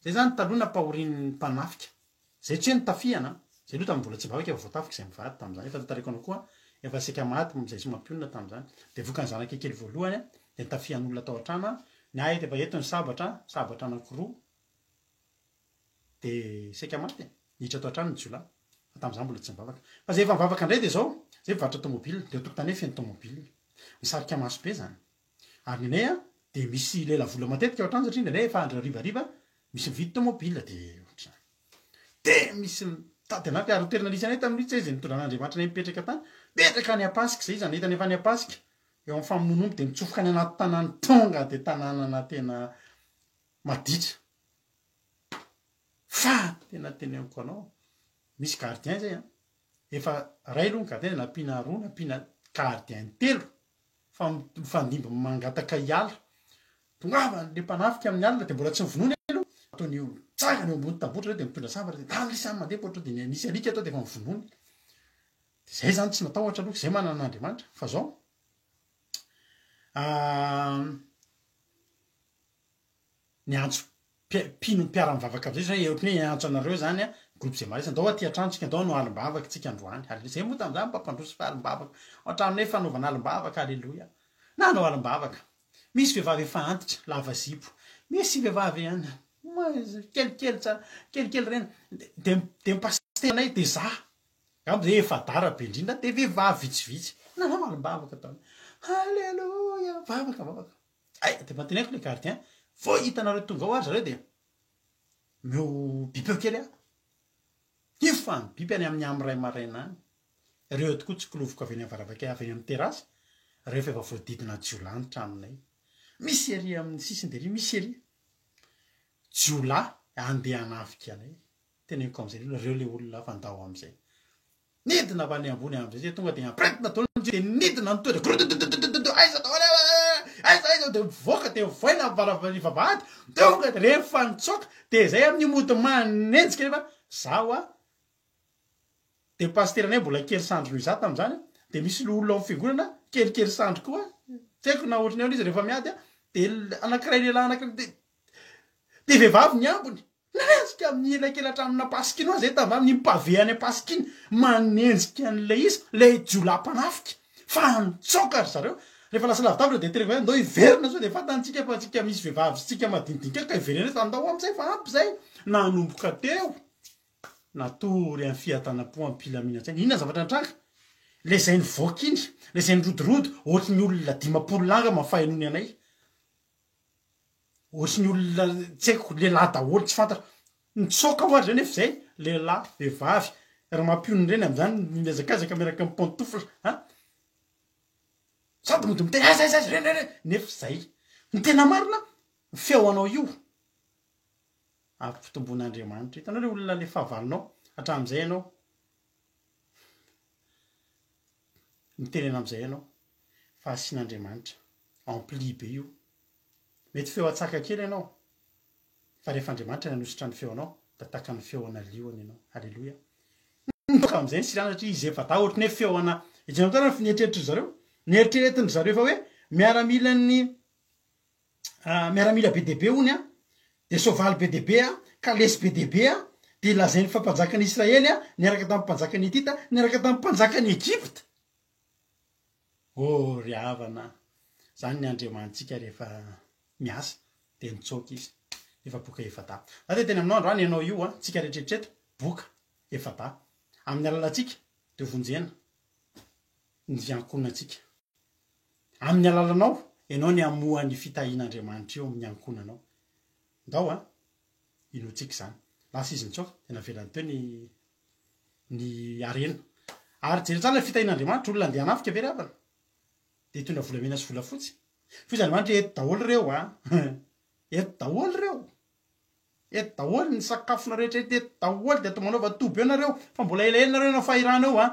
zay zany taloha nampahorian'ny mpanafika zay tsy hoe nitafihana zay loha tamin'ny vola tsy vavaka efa voatafika zay mivady tam'izany efa tantareko anao koa efa seka maty zay sy mampionona tam'izany de voka ny zanaka kely voalohany de nitafihan'olona tao an-trano ny ahy efa eto ny sabatra anankiroa de seka maty niditra tao an-trano ny jiolahy fa tam'izany mbola tsy mivavaka fa zay efa mivavaka indray de zao zay mivarotra tomobila de tokotany hoe feno tomobila misarika maso be zany ary ny anay de misy lela vola matetika ao an-trano satria ndraindray efa andro rivariva misy mividy tomobila de misy mitady anaty ary toerana nisy anay tamin'n'itsy izy nitondra an'Andriamanitra nay mipetraka tany petraka ny apasika zay izy anahitany efa ny apasika eo amin'ny famononomby de mitsofoka any anaty tanàny tonga de tanànana tena maditra fa tena teneniko anao misy gardien zay efa ray aloha ny gardien nampiana roa nampiana gardien telo fa mifandimby mangataka hiala tongava le mpanafika amin'ny alina de mbola tsy mivonony aloha ataony tsara ny ambony tabotra de mitondra sabatra de talisany mandeha potra de nisy alika atao de efa mivonony zay zany tsy natao ohatra aloha zay manana an'andriamanitra fa zao ny antso pino mpiara mivavaka am'zay zany ohatry ny hoe antso anareo zany a groupe zay marisa andao aty antrantsika andao no alim-bavaka tsika androany zay moa tam'zany mpampandroso fa alim-bavaka ohatran'hoe fanaovana alim-bavaka alleloia nanao alim-bavaka misy vehivavy efa antitra lava zipo misy vehivavy any kelikely tsara kelikely reny de mipasternay de za amby zay efa dara be indrindra de vehivavy vitsivitsy nanao alim-bavaka taony alleloia vavaka ay de manteneko le gardien vao hitanareo tonga ao ary zareo de meo bibeo kely a efa ny biby any amin'ny am'ray maraina any reo tokoa tsy kilovoko avy eny avaravaka avy eny amin'ny terasy rehefa efa voadidina jiolanitra aminay misy ery amin'ny sisiny de ry misy ery jiola andeha hanafika anay teneniko am'zay reo le olona fandao am'zay nidina avy any ambony am'zay zay tonga de ampretina taona de nidina nytoedra aiza aiza de voaka de voaina varavavavady tonga de rehefa nitsoka de zay amin'ny mody manenjika rehefa zaho a de pasteranay mbola kely sandro noho iza tam'zany de misy loolona amin'ny fiangonana kelikely sandro koa tsy haiko na ohatrany ao izy rehefa miady a de anankiray lehilahy anankiray de vehivavy ny ambony nanenjika amin'ny ilakely hatramina pasikiny oa zay tava amin'ny pavé any pasikiny manenjika an'le izy le jiolam-panafika fa nitsoka ry zareo rehefa lasa lavidavitra de tereko andao iverina zao de fatantsika fa tsika misy vehivavy tsika madinidinika ka iverena fa andao am'zay fa ampy zay nanomboka teo natory amin'ny fiatanam-po amin'ny pilamina tsay inona zavatra antranga le zay ny voaka iny le zay ny rodorodo ohatry ny olona dimapolo langa mafahinony anay ohatry ny olona tsy haiko lehilahy daholo tsy fantatra nitsoka oary zany efa zay lehilahy vehivavy raha mampionony reny am'zany miazakazaka miaraka amin'ny pantoufle a sady mody miteny zay reny nefa zay ny tena marina feo anao io ampitomboan'andriamanitra hitanao le olona le fahavalonao hatram'izay ianao mitenena am'izay ianao fa asian'andriamanitra ampli be io mety feo atsaka kely ianao fa rehefa andriamanitra nanositra ny feo anao da taka ny feo ana liony ianao alleloia ka am'izay ny sirana satria izy efa da ohatry ny hoe feo ana ijanao tana nieritreritry zareo nieritreretiny zareo fa hoe miaramila be debe ony a de sovaly be debe a kalesy be debe a de lazainy fampanjakany Israely a niaraka tamin'ny mpanjakany Etita niaraka tamin'ny mpanjakany Egypta ry havana zany ny andriamantsika rehefa miasa de nitsoka izy efa boka efada za de tena aminao androany ianao io a tsika rehetrarehetra boka efada amin'ny alalatsika de vonjena ny fiankonantsika amin'ny alalanao ianao ny amohan'ny fitahian'andriamanitra io amin'ny ankonanao ndao a inotsika zany lasa izy nitsoka tena velany teo ny arena ary jery tsara le fitahian'andriamanitra olona andeha hanafika very avana de hitondra volamena sy volafotsy fa izy andriamanitra eto daholo reo a eto daholo reo eto daholo ny sakafona rehetrarehetra eto daholo de atao manaova toby eo nareo fa mbola elaelinareo nao fahirana eo a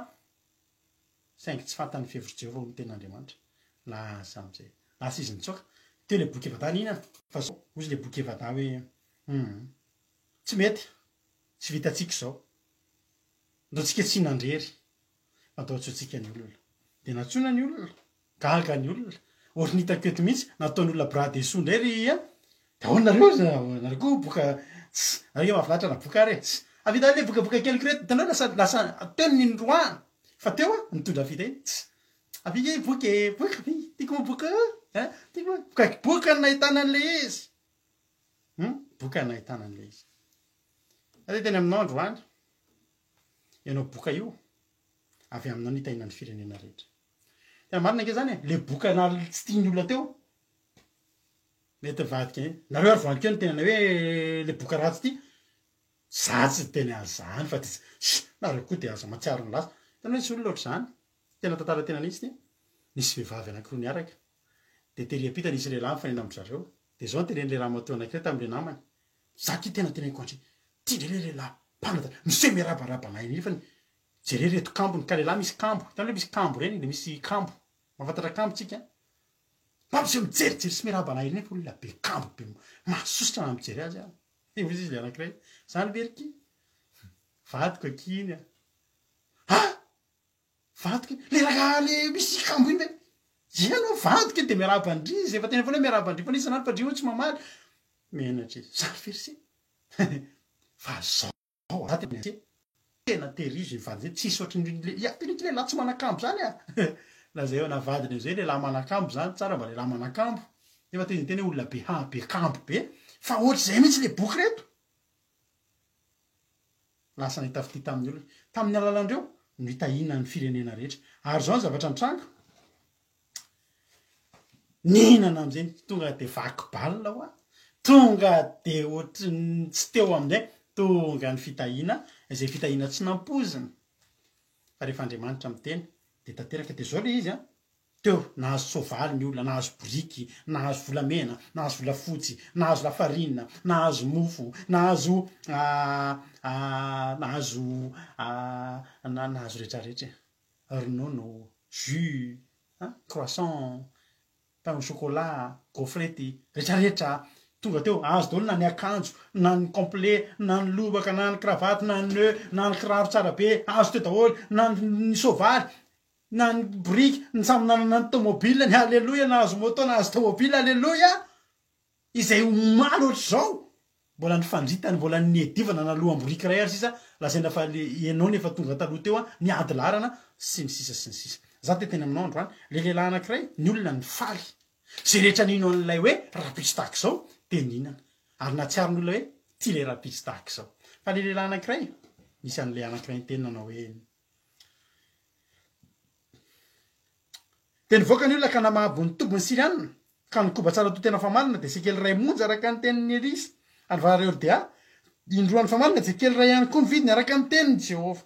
saingy tsy fantan'ny fevry Jehova ny ten'andriamanitra lasa am'zay lasa izy nitsoka teo le boky evadana inana fa zao ozy le boky evada hoe tsy mety tsy vitatsika zao ndao tsika tsy nandrery atao tsotsika ny olona de natsona ny olona gaga ny olona ohatry nitako eto mihitsy nataony olona bradeso ndray ry a de ao nareo nareo boka nareo mahafinaritra na boka re avita le bokaboka keliko reto hitanao lasa teo ny ndroany fa teo a nitondra vita iny avike boky tiako boka boka ny nahitana an'le izy boka ny nahitana an'le izy ade teny aminao androany ianao boka io avy aminao nitahina ny firenena rehetra tena marina ke zany le boka na tsy tiany olona teo mety vadika nareo ary voanykeo ny tenana hoe le boka ratsy ty za tsy teny azany fa nareo koa de aza matsiaro ny lasa tena hoe tsy olona ohatry zany tena tantara tena nisy ty nisy vehivavy anankiroa niaraka de tery apita nisy lehilahy mifanena am'zareo de zao nyteneny le raha mateo anankiray tam'le namany za ty tena teneniko andry ty ndre le lehilahy mpanata misy hoe miarabarabanainy iny fa jere reto kambony ka lehilahy misy kambo tana hoe misy kambo reny de misy kambo mafantatra kambo tsika mpampiseo mijerijery sy miarabanay reny fa olona be kambo be mahasositra na mijery azy a izy le anankiray zany veriky vadiko akiny vadoky le raha le misy kambo iny be ianao vadoky de miarabandrizy efa tena foana hoe miarabandry fa nisy anao padrio tsy mamaly menatra zary fersy fa zao tena terizy vady zay tsisy ohatry le lahy tsy manakambo zany a la zay eo navadiny zay le lahy manakambo zany tsara mba le lahy manakambo efa teny hoe olona be kambo be fa ohatry zay mihitsy le boky reto lasa nitafity tamin'ny olona tamin'ny alalandreo no hitahina ny firenena rehetra ary zao ny zavatra nitranga nihinana am'izay tonga de vaky balina hoa tonga de ohatry tsy teo amin'izay tonga ny fitahina izay fitahina tsy nampozina fa rehefa andriamanitra miteny de tanteraka de zao le izy a teo nahazo sovaly ny olona nahazo boriky nahazo volamena nahazo volafotsy nahazo lafarinina nahazo mofo nahazo nahazo rehetrarehetra ronono jus croissant pain au chocolat gaufrety rehetrarehetra tonga teo azo daholo na ny akanjo na ny complet na ny lobaka na ny cravaty na ny nœud na ny kiraro tsara be azo teo daholo na ny sovaly na ny briky ny samy nanana ny tomobile ny alleloia nahazo moto nahazo tomobile alleloia izay omaly ohatry zao mbola ny fandritany mbola ny edivana na loha amborika ray ary sisa lazaina fa le ianao nefa tonga taloha teo a ny ady larana sy ny sisa za te tena aminao androany le lehilahy anankiray ny olona ny faly zay rehetra nino an'ilay hoe rahapisy tahaka zao de ninana ary natsiary ny olona hoe ty le rahapisy tahaka zao fa le lehilahy anankiray misy an'le anankiray ny teny nanao hoe de nivoaka ny olona ka namahabo ny tombony sirianina ka nikoba tsara to tena famalina de sekely ray monja araka ny tenin'ny elisy ary vareo dia indroan'ny famalina de sekely ray ihany koa ny vidiny araka ny teniny Jehova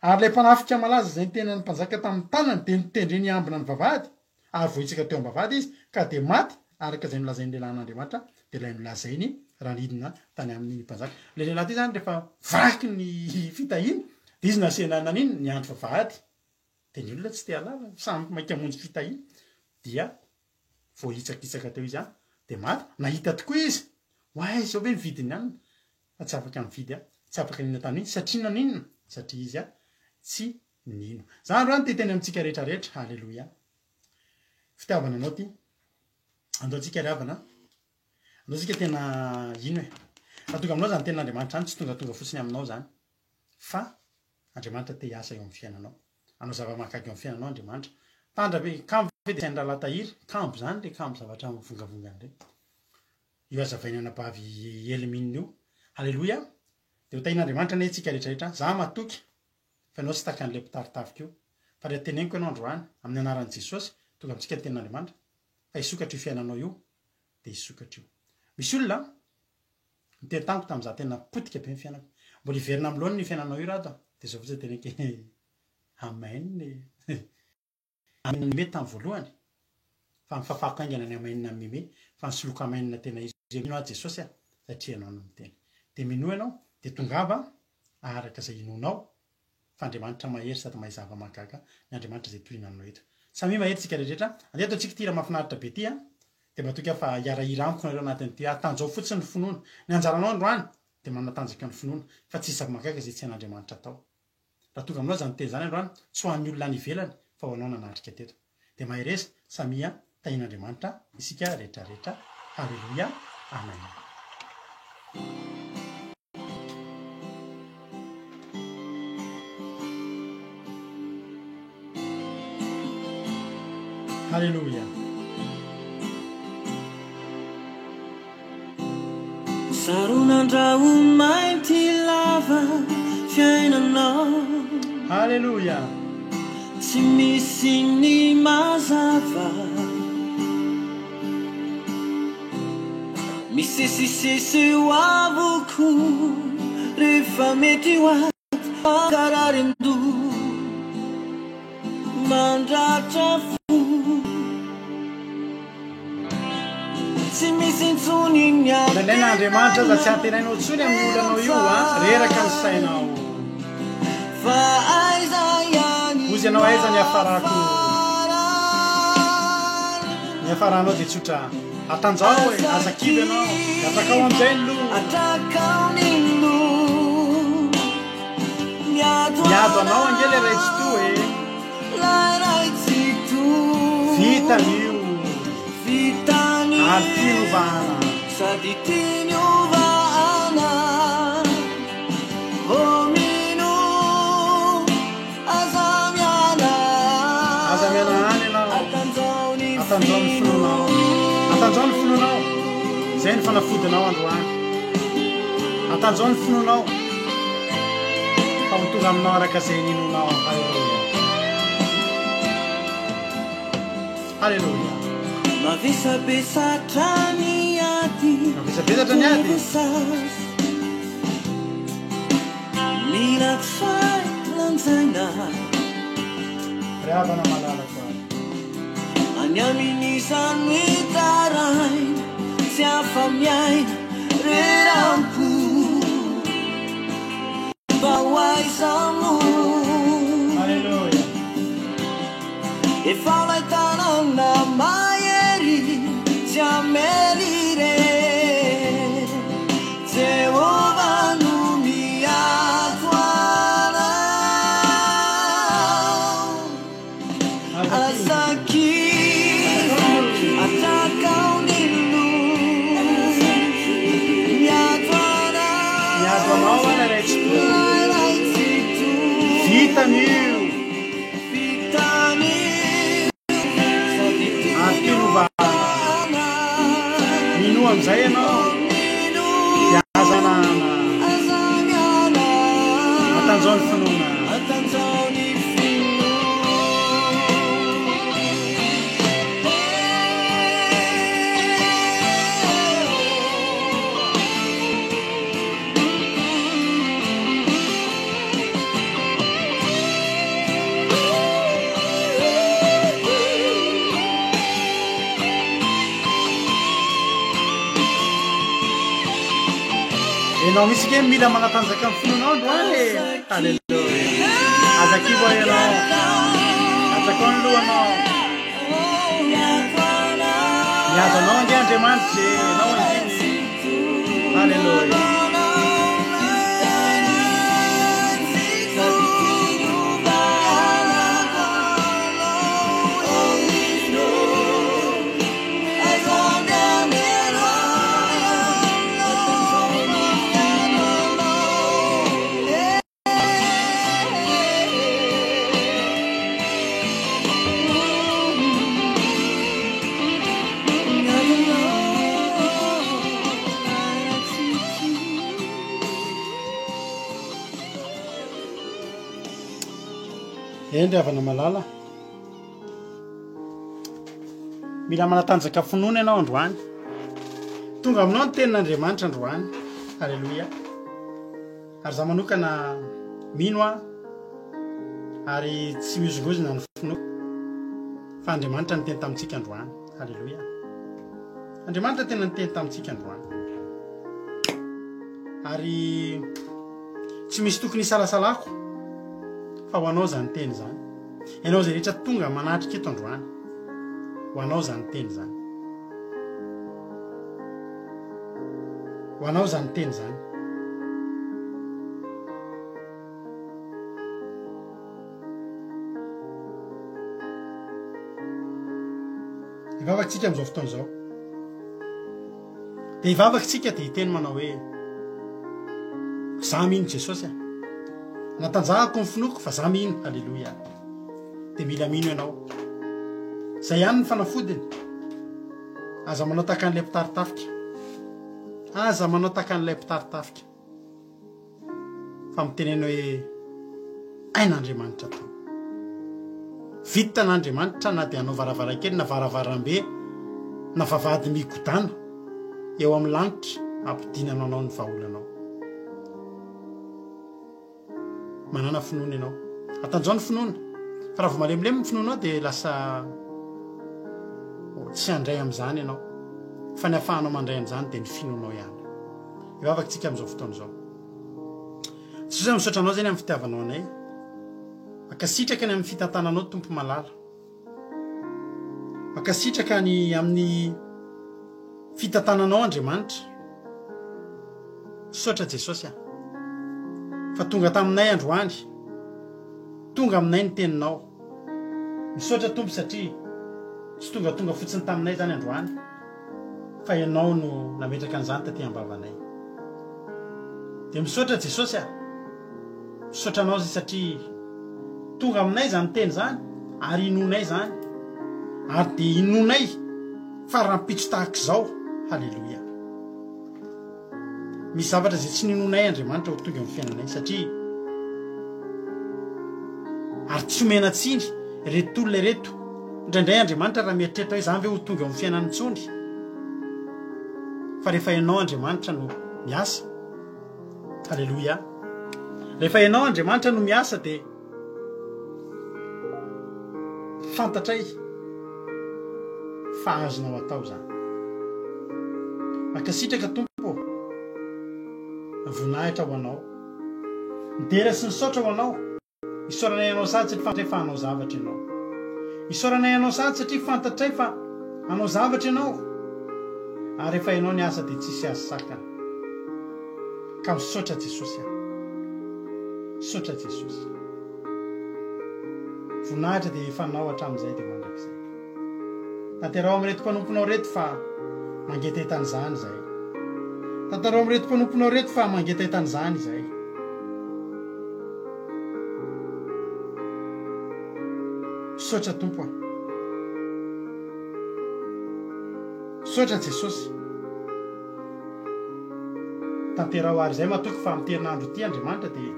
ary le mpanafika malaza zay ny tenany mpanjaka tamin'ny tanany de nitendre ny ambina ny vavahady ary vohitsaka teo am-bavahady izy ka de maty araka zay nolazainy lehilahin'Andriamanitra de lay nolazainy raha nidina tany amin'ny mpanjaka le lehilahy ty zany rehefa vaky ny fitahiny de izy nasena naniny ny andro vavahady de ny olona tsy te halala samy mainka monjy fitahiny dia voahitsakitsaka teo izy a de maty nahita tokoa izy oay zao be nividiny ihany fa tsy afaka mividy tsy afaka nina tany satria naninona satria izy a tsy nino za androany te teny amintsika rehetrarehetra alleloia fitiavana anao ty andao tsika riavana andao tsika tena ino fa tonga aminao zany ten'Andriamanitra any tsy tongatonga fotsiny aminao zany fa Andriamanitra te hiasa eo amin'ny fiainanao anao zava-mahakaiky eo amin'ny fiainanao Andriamanitra tandrabe kambo fe de saindrala tahiry kambo zany le kambo zavatra mivongavongany reny io azavainy anabavy eliminina io alleloia de ho tahin'Andriamanitra ne tsika rehetrarehetra za matoky fa anao tsy taka an'le mpitaritavika io fa re teneniko ianao androany amin'ny anaran'i Jesosy tonga amintsika ny ten'Andriamanitra fa hisokatra io fiainanao io de hisokatra io misy olona niteny tamiko tamin'iza tena potika be ny fiainako mbola hiverina amin'ny lohan'ny fiainanao io raha de zao fotsy tenenky amen amen mety tamin'ny voalohany fa mifafako aingana ny amainina mime fa nisoloka amainina tena izy ino a Jesosy a satria ianao no miteny de mino ianao de tongava araka zay inonao fa Andriamanitra mahery sady mahay zava-mahagaga ny Andriamanitra zay torina aminao eto samy mahery tsika rehetra andeha atao tsika ty raha mahafinaritra be ty a de mba toka fa hiarahira amiko nareo anatin'ity atanjao fotsiny ny finoana ny anjaranao androany de manatanjaka ny finoana fa tsy zava-mahagaga zay tsy an'Andriamanitra atao raha tonga aminao zany teny zany androany tsy ho an'ny olona any ivelany fa ho anao nanatrika teto de mahereza samia tahin'Andriamanitra isika rehetrarehetra alleluia amen alleluia sarunandrao mainty lava fiainanao alleluia tsy misy ny mazava misesisesy ho avoko rehefa mety ho aty kararendo mandratra fo tsy misy ntsony nalain'Andriamanitra za tsy antenainao tsony amin'ny olanao io a reraka ny sainao fa aiza ihany ozy ianao aiza ny afarako ny afaranao de tsotra atanjao e azakivy ianao atakao am'izay ny lo atakao ny lo miado anao angely raitsy to e vitan'io ary tianovana sady tianovana omino aza miana any ianao atanjao ny finonao atanjao ny finonao zay ny fanafodinao androany atanjao ny finonao fa ho tonga aminao araka zay ninonao. Halleluja. Mavesabesatra ny ady mila faitlanjaina rehavana malalako any amin'izany hoe taray tsy afamiaina rerampo mba ho aizamo. Halleluja. Efa laitanana mahery tsy amelire Jehova no miato anao azaki atakao ny lo miato anao vitan'io mino amizay ianao iazanana atanjao ny finona enao misy ke mila manatanjaka amin'ny finonao androany e. Halleluja. Azakivo ianao atsakao ny lohanao miazo anao ange Andriamanitra anao anjiny. Halleluja. Endriavana malala mila manatanjaka finoana ianao androany tonga aminao ny tenin'Andriamanitra androany. Halleluja. Ary za manokana mino ary tsy mizogozina ny finoana fa Andriamanitra ny teny tamintsika androany. Halleluja. Andriamanitra tena ny teny tamintsika androany ary tsy misy tokony isalasalako fa ho anao zany teny zany. Ianao zay rehetra tonga manatrika eto androany ho anao zany teny zany, ho anao zany teny zany. Ivavakintsika amin'izao fotoana izao dia ivavakintsika dia hiteny manao hoe za mino Jesosy natanjahako ny finoko fa za mino. Halleluja. dia mila mino ianao zay ihany ny fanafodiny. Aza manao taka an'ilay mpitaritafika, aza manao taka an'ilay mpitaritafika fa mitenena hoe ain'Andriamanitra to vitan'Andriamanitra na dia anao varavarakely na varavarambe na vavahady migodana eo amin'ny lanitra ampidinanao anao ny vaholanao. Manana finoana ianao atanjao ny finoana fa raha vao malemilemy ny finoanao dia lasa tsy handray amin'izany ianao fa ny ahafahanao mandray an'izany dia ny finoanao ihany. Ivavakintsika amin'izao fotoana izao tsy osa misaotra anao zany amin'ny fitiavanao anay makasitraka ny amin'ny fitantananao tompo malala, makasitraka ny amin'ny fitantananao Andriamanitra. Misaotra Jesosy fa tonga taminay androany, tonga aminay ny teninao misaotra tompo satria tsy tonga fotsiny taminay zany androany fa ianao no nametraka an'izany taty ambavanay dia misaotra Jesosy misaotra anao zay satria tonga aminay zany teny zany ary inonay zany ary dia inonay farampitso tahaka izao. Halleloia. misy zavatra zay tsy ninonay Andriamanitra ho tonga amin'ny fiainanay satria ary tsy omena tsiny reto olona reto indraindray Andriamanitra raha mieritreritra hoe zany ve ho tonga amin'ny fiainan'ny tsony fa rehefa ianao Andriamanitra no miasa. Halleloia. Rehefa ianao Andriamanitra no miasa dia fantatray fa azonao atao zany. Makasitraka Tompo voninahitra ho anao midera sy misaotra ho anao. Isaoranay ianao sady satria fantatray fa hanao zavatra ianao. Isaoranay ianao sady satria fantatray fa hanao zavatra ianao. Ary rehefa ianao ny asa dia tsisy azy sakana. Ka misaotra Jesosy misaotra Jesosy. Voninahitra dia fanao hatramin'izay dia mandrakizay. Tanterao amin'reto mpanomponao reto fa mangeta etan'izany izay. Tantarao amin'reto mpanomponao reto fa mangeta etan'izany izay. Misaotra Tompo misaotra Jesosy. Tanterao ary izay matoky fa amin'ny herinandro ity Andriamanitra dia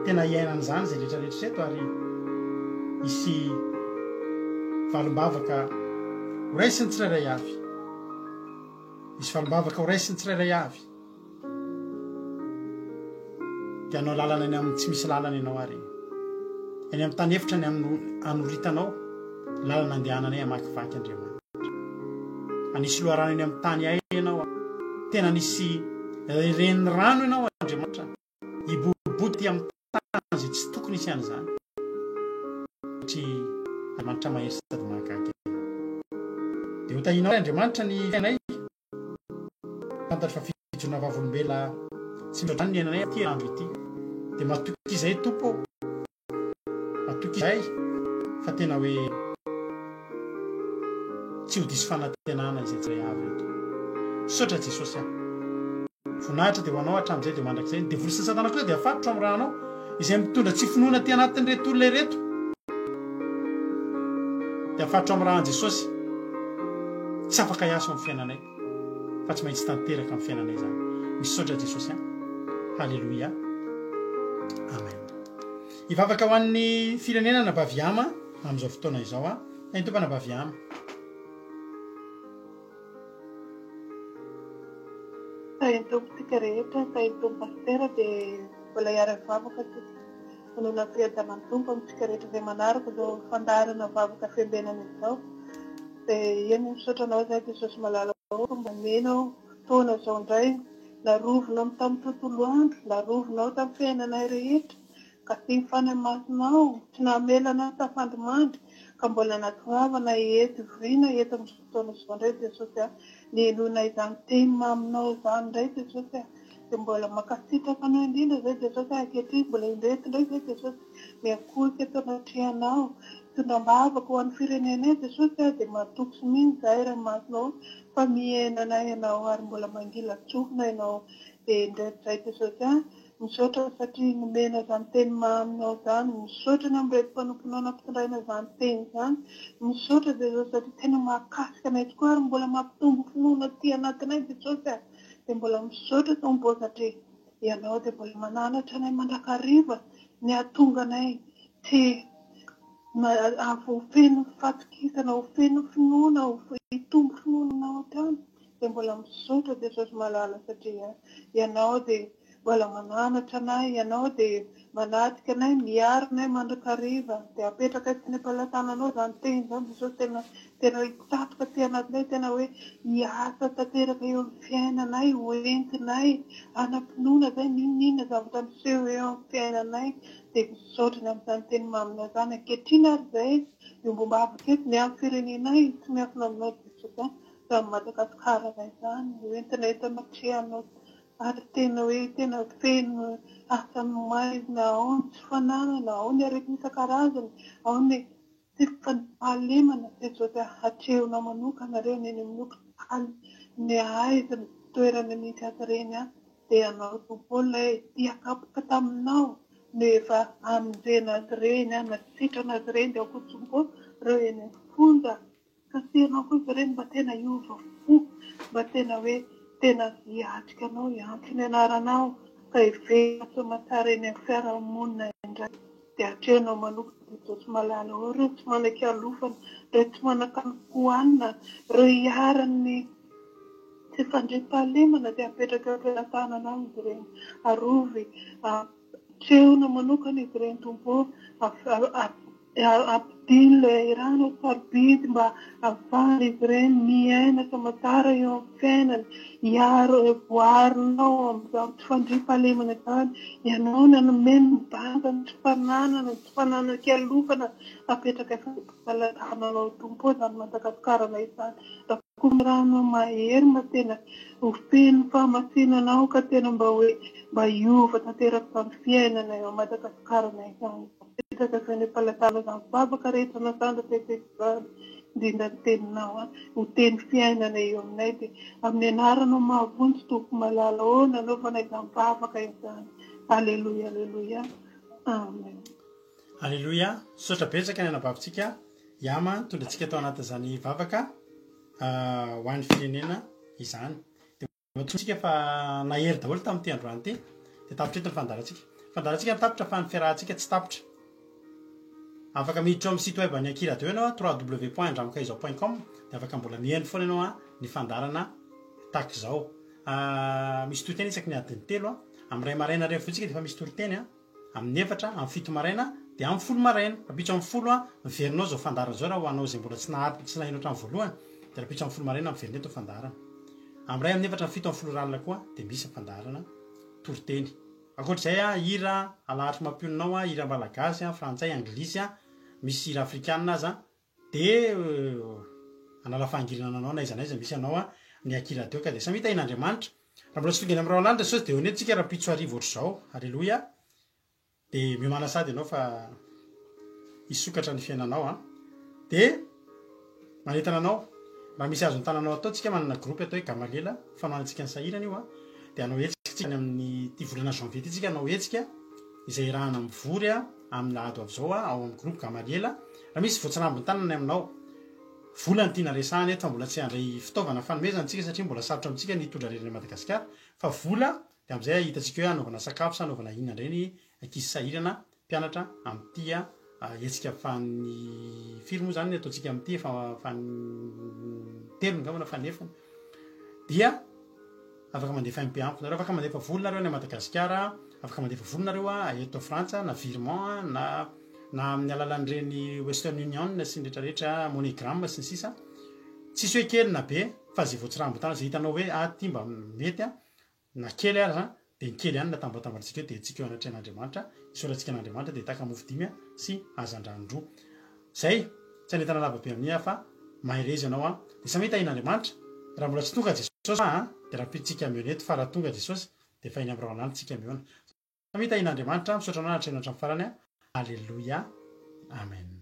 tena iainan'izany izay rehetrarehetra seto ary isy valim-bavaka ho raisiny tsirairay avy. Misy valim-bavaka ho raisiny tsirairay avy. Dia anao lalana any amin'ny tsy misy lalana ianao ary eny amin'ny tany efitra ny anoritanao lalana andehananay amakivaky Andriamanitra. Anisy loharano eny amin'ny tany ay ianao tena nisy ren'ny rano ianao Andriamanitra iboboty amin'ny tany zay tsy tokony isy an'izany satria Andriamanitra mahery sady mahagaga. Dia ho tahinao Andriamanitra ny fiainay fantatra fa fijona vavolombela tsy mihoatra ny iainanay aty andro ity dia matoky izay Tompo matoky izay fa tena hoe tsy ho diso fanantenana izay tsy ray avy eto. Misaotra Jesosy voninahitra dia ho anao hatramin'izay dia mandrakizay. Dia volosin'ny Satana kosa dia afatotra amin'ny rahanao izay mitondra tsy finoana ty anatin'ny reto olona reto dia afatotra amin'ny rahan'i Jesosy tsy afaka hiasa amin'ny fiainanay fa tsy maintsy tanteraka amin'ny fiainanay zany. Misaotra Jesosy Halleloia. Amen. Hivavaka ho an'ny firenena na Baviama amin'izao fotoana izao ny tompana Baviama. Sahin'ny tompontsika rehetra, sahin'ny tompo pastera dia mbola hiara vavaka manona fiadanan'ny tompo amintsika rehetra izay manaraka izao fandarana vavaka fiambenana izao. Dia eny misaotra anao izay Jesosy malala mba menao fotoana izao indray narovinao tamin'ny tontolo andro, narovinao tamin'ny fiainanay rehetra ka ty fanamasinao tsy namelana tafandimandry ka mbola natovavana eto vina eto amin'ny fotoana izao indray Jesosy ny elona izany teny maminao izany indray Jesosy dia mbola makasitraka anao indrindra izay Jesosy ankehitriny mbola indreto indray izay Jesosy miakoika eto anatrianao tondram-bavaka ho an'ny firenenay Jesosy dia matoky sy miny izay raha masinao fa miainanay ianao ary mbola mangila tsofina ianao dia indreto izay Jesosy misaotra satria nomena izany teny maminao izany, misaotra ny amin'irety mpanomponao nampitondraina izany teny izany, misaotra Jesosy satria tena mahakasika anay tokoa ary mbola mampitombo finoana ty anatinay Jesosy dia mbola misaotra Tompo satria ianao dia mbola mananatra anay mandrakariva ny ahatonga anay ty hofeno fatokisana, hofeno finoana, hitombo finoananao atrany dia mbola misaotra Jesosy malala satria ianao dia mbola mananatra anay, ianao dia manatika anay, miaro anay mandrakariva dia apetraka sy ny ampalatananao izany teny izany Jesosy tena hitatoka ty anatinay tena hoe hiasa tanteraka eo amin'ny fiainanay, hoentinay hanampinoana izay ninona zavatra miseho eo amin'ny fiainanay dia misaotra ny amin'izany teny maminao izany ankehitriny ary izay iombomba avaka eto ny amin'ny firenenay tsy miafina aminao Jesosy raha Madagasikara izany hoentinay eto anatrianao ary tena hoe tena feno asany maizina ao ny tsy fananana ao ny arety isan-karazany ao ny tsy fahalemana dia zao dia hatrehona manokana reo neny amin'nyokotaly ny aiziny toerana misy azy ireny a dia anao tompola hiakapoka taminao no efa amonjena azy ireny a nasitrana azy ireny dia akotsompo reo eny fonja kasenao koa izy ireny mba tena hiova fo mba tena hoe tena hiatrika anao hiantso ny anaranao ka hivena soamatsara eny amin'ny fiarahamonina indray dia hatrehanao manokana dia tsy malala ao reo tsy manan-kialofana reo tsy manan-kalikohanina reo hiarany tsy fandriam-pahalemana dia apetraka eo am-pelantananao izy ireny arovy trehona manokana izy ireny tompo ampidiny ilay rano sarobidy mba avary izy ireny miaina soamatsara eo amin'ny fiainany hiaro voarinao amin'izao tsy fandriam-pahalemana izany ianao ny anomeny mibanga ny tsy fananana tsy fanana-kialofana apetraka fahatananao tompo izany Madagasikara izany rano mahery mba tena hofeny fahamasinanao ka tena mba hoe mba hiova tanteraka amin'ny fiainana eo Madagasikara izany petraka izany palatana izany babaka rehetra nasandra teteizany indrindra ny teninao a ho teny fiainana eo aminay dia amin'ny anaranao mahavonjy tompo malala ao nanaovana izany babaka izany aleloia aleloia amen aleloia sotra betsaka ny anabavintsika iama tondratsika tao anatin'izany vavaka ho an'ny firenena izany dia tsika fa nahery daholo tamin'ity androany ty dia tapitra eto ny fandarantsika ny tapitra fa ny fiarahantsika tsy tapitra afaka miditra amin'ny site web any akiradio ianao www.andramakaizao.com dia afaka mbola mihaino foana ianao ny fandarana tahaka izao misy toriteny isaky ny adiny telo amin'ny ray maraina reny fotsika dia efa misy toriteny amin'ny efatra amin'ny fito maraina dia amin'ny folo maraina rapitso amin'ny folo miverinao zao fandarana zao raha ho anao zay mbola tsy nahino hatramin'ny voalohany dia rapitso amin'ny folo maraina miverina eto fandarana amin'ny ray amin'ny efatra amin'ny fito amin'ny folo ralina koa dia misy fandarana toriteny akoatr'izay hira alahatra mampioninao hira malagasy frantsay anglisy misy hira afrikanina aza dia anala fahangirana anao naiza naiza misy anao ny akiradio ka dia samita in'Andriamanitra raha mbola tsy tonga eny amin'ny rahalanitra saosy dia honetsika raha pitso arivo ohatr'izao aleloia dia miomana sady ianao fa hisokatra ny fiainanao dia manentana anao raha misy azo ny tananao ataotsika manana groupe atao hoe Gamalela fanohanantsika ny sahirana io dia anao hetsika ny amin'ny ty volana janvier ty tsika anao hetsika izay rahana mivory amin'ny lahado avy izao ao amin'ny groupe Gamalela raha misy voatsinambiny tanana aminao volany tiana resahana eto fa mbola tsy handray fitaovana fanomezana tsika satria mbola sarotra amintsika ny tondra reriny Madagasikara fa vola dia amin'izay hitantsika hoe anaovana sakafo sa anaovana inona indray ny ankizy sahirana mpianatra amin'ity hetsika fany firy moa zany ny ataontsika amin'ity fany telo ngambana fanefany dia afaka mandefa MP nareo afaka mandefa volonareo ny Madagasikara afaka mandefa volonareo eto Frantsa na virement na amin'ny alalan'ireny Western Union sy ny rehetrarehetra MoneyGram sy ny sisa tsisy hoe kely na be fa zay voatsirambotana zay hitanao hoe ty mba mety na kely ary dia ny kely ihany natambatambatritsika eo dia tsika eo anatrehan'Andriamanitra isorantsika an'Andriamanitra dia taka mofo dimy sy hazan-drano zay tsy anentana lavabe amin'ia fa maherezy ianao dia samita in'Andriamanitra raha mbola tsy tonga Jesosy dia raha pitsika miona eto fa raha tonga Jesosy dia fa iny amin'ny rahalanitra tsika miona samita in'Andriamanitra misaotra anao hatrehanao hatramin'ny farany aleloia amen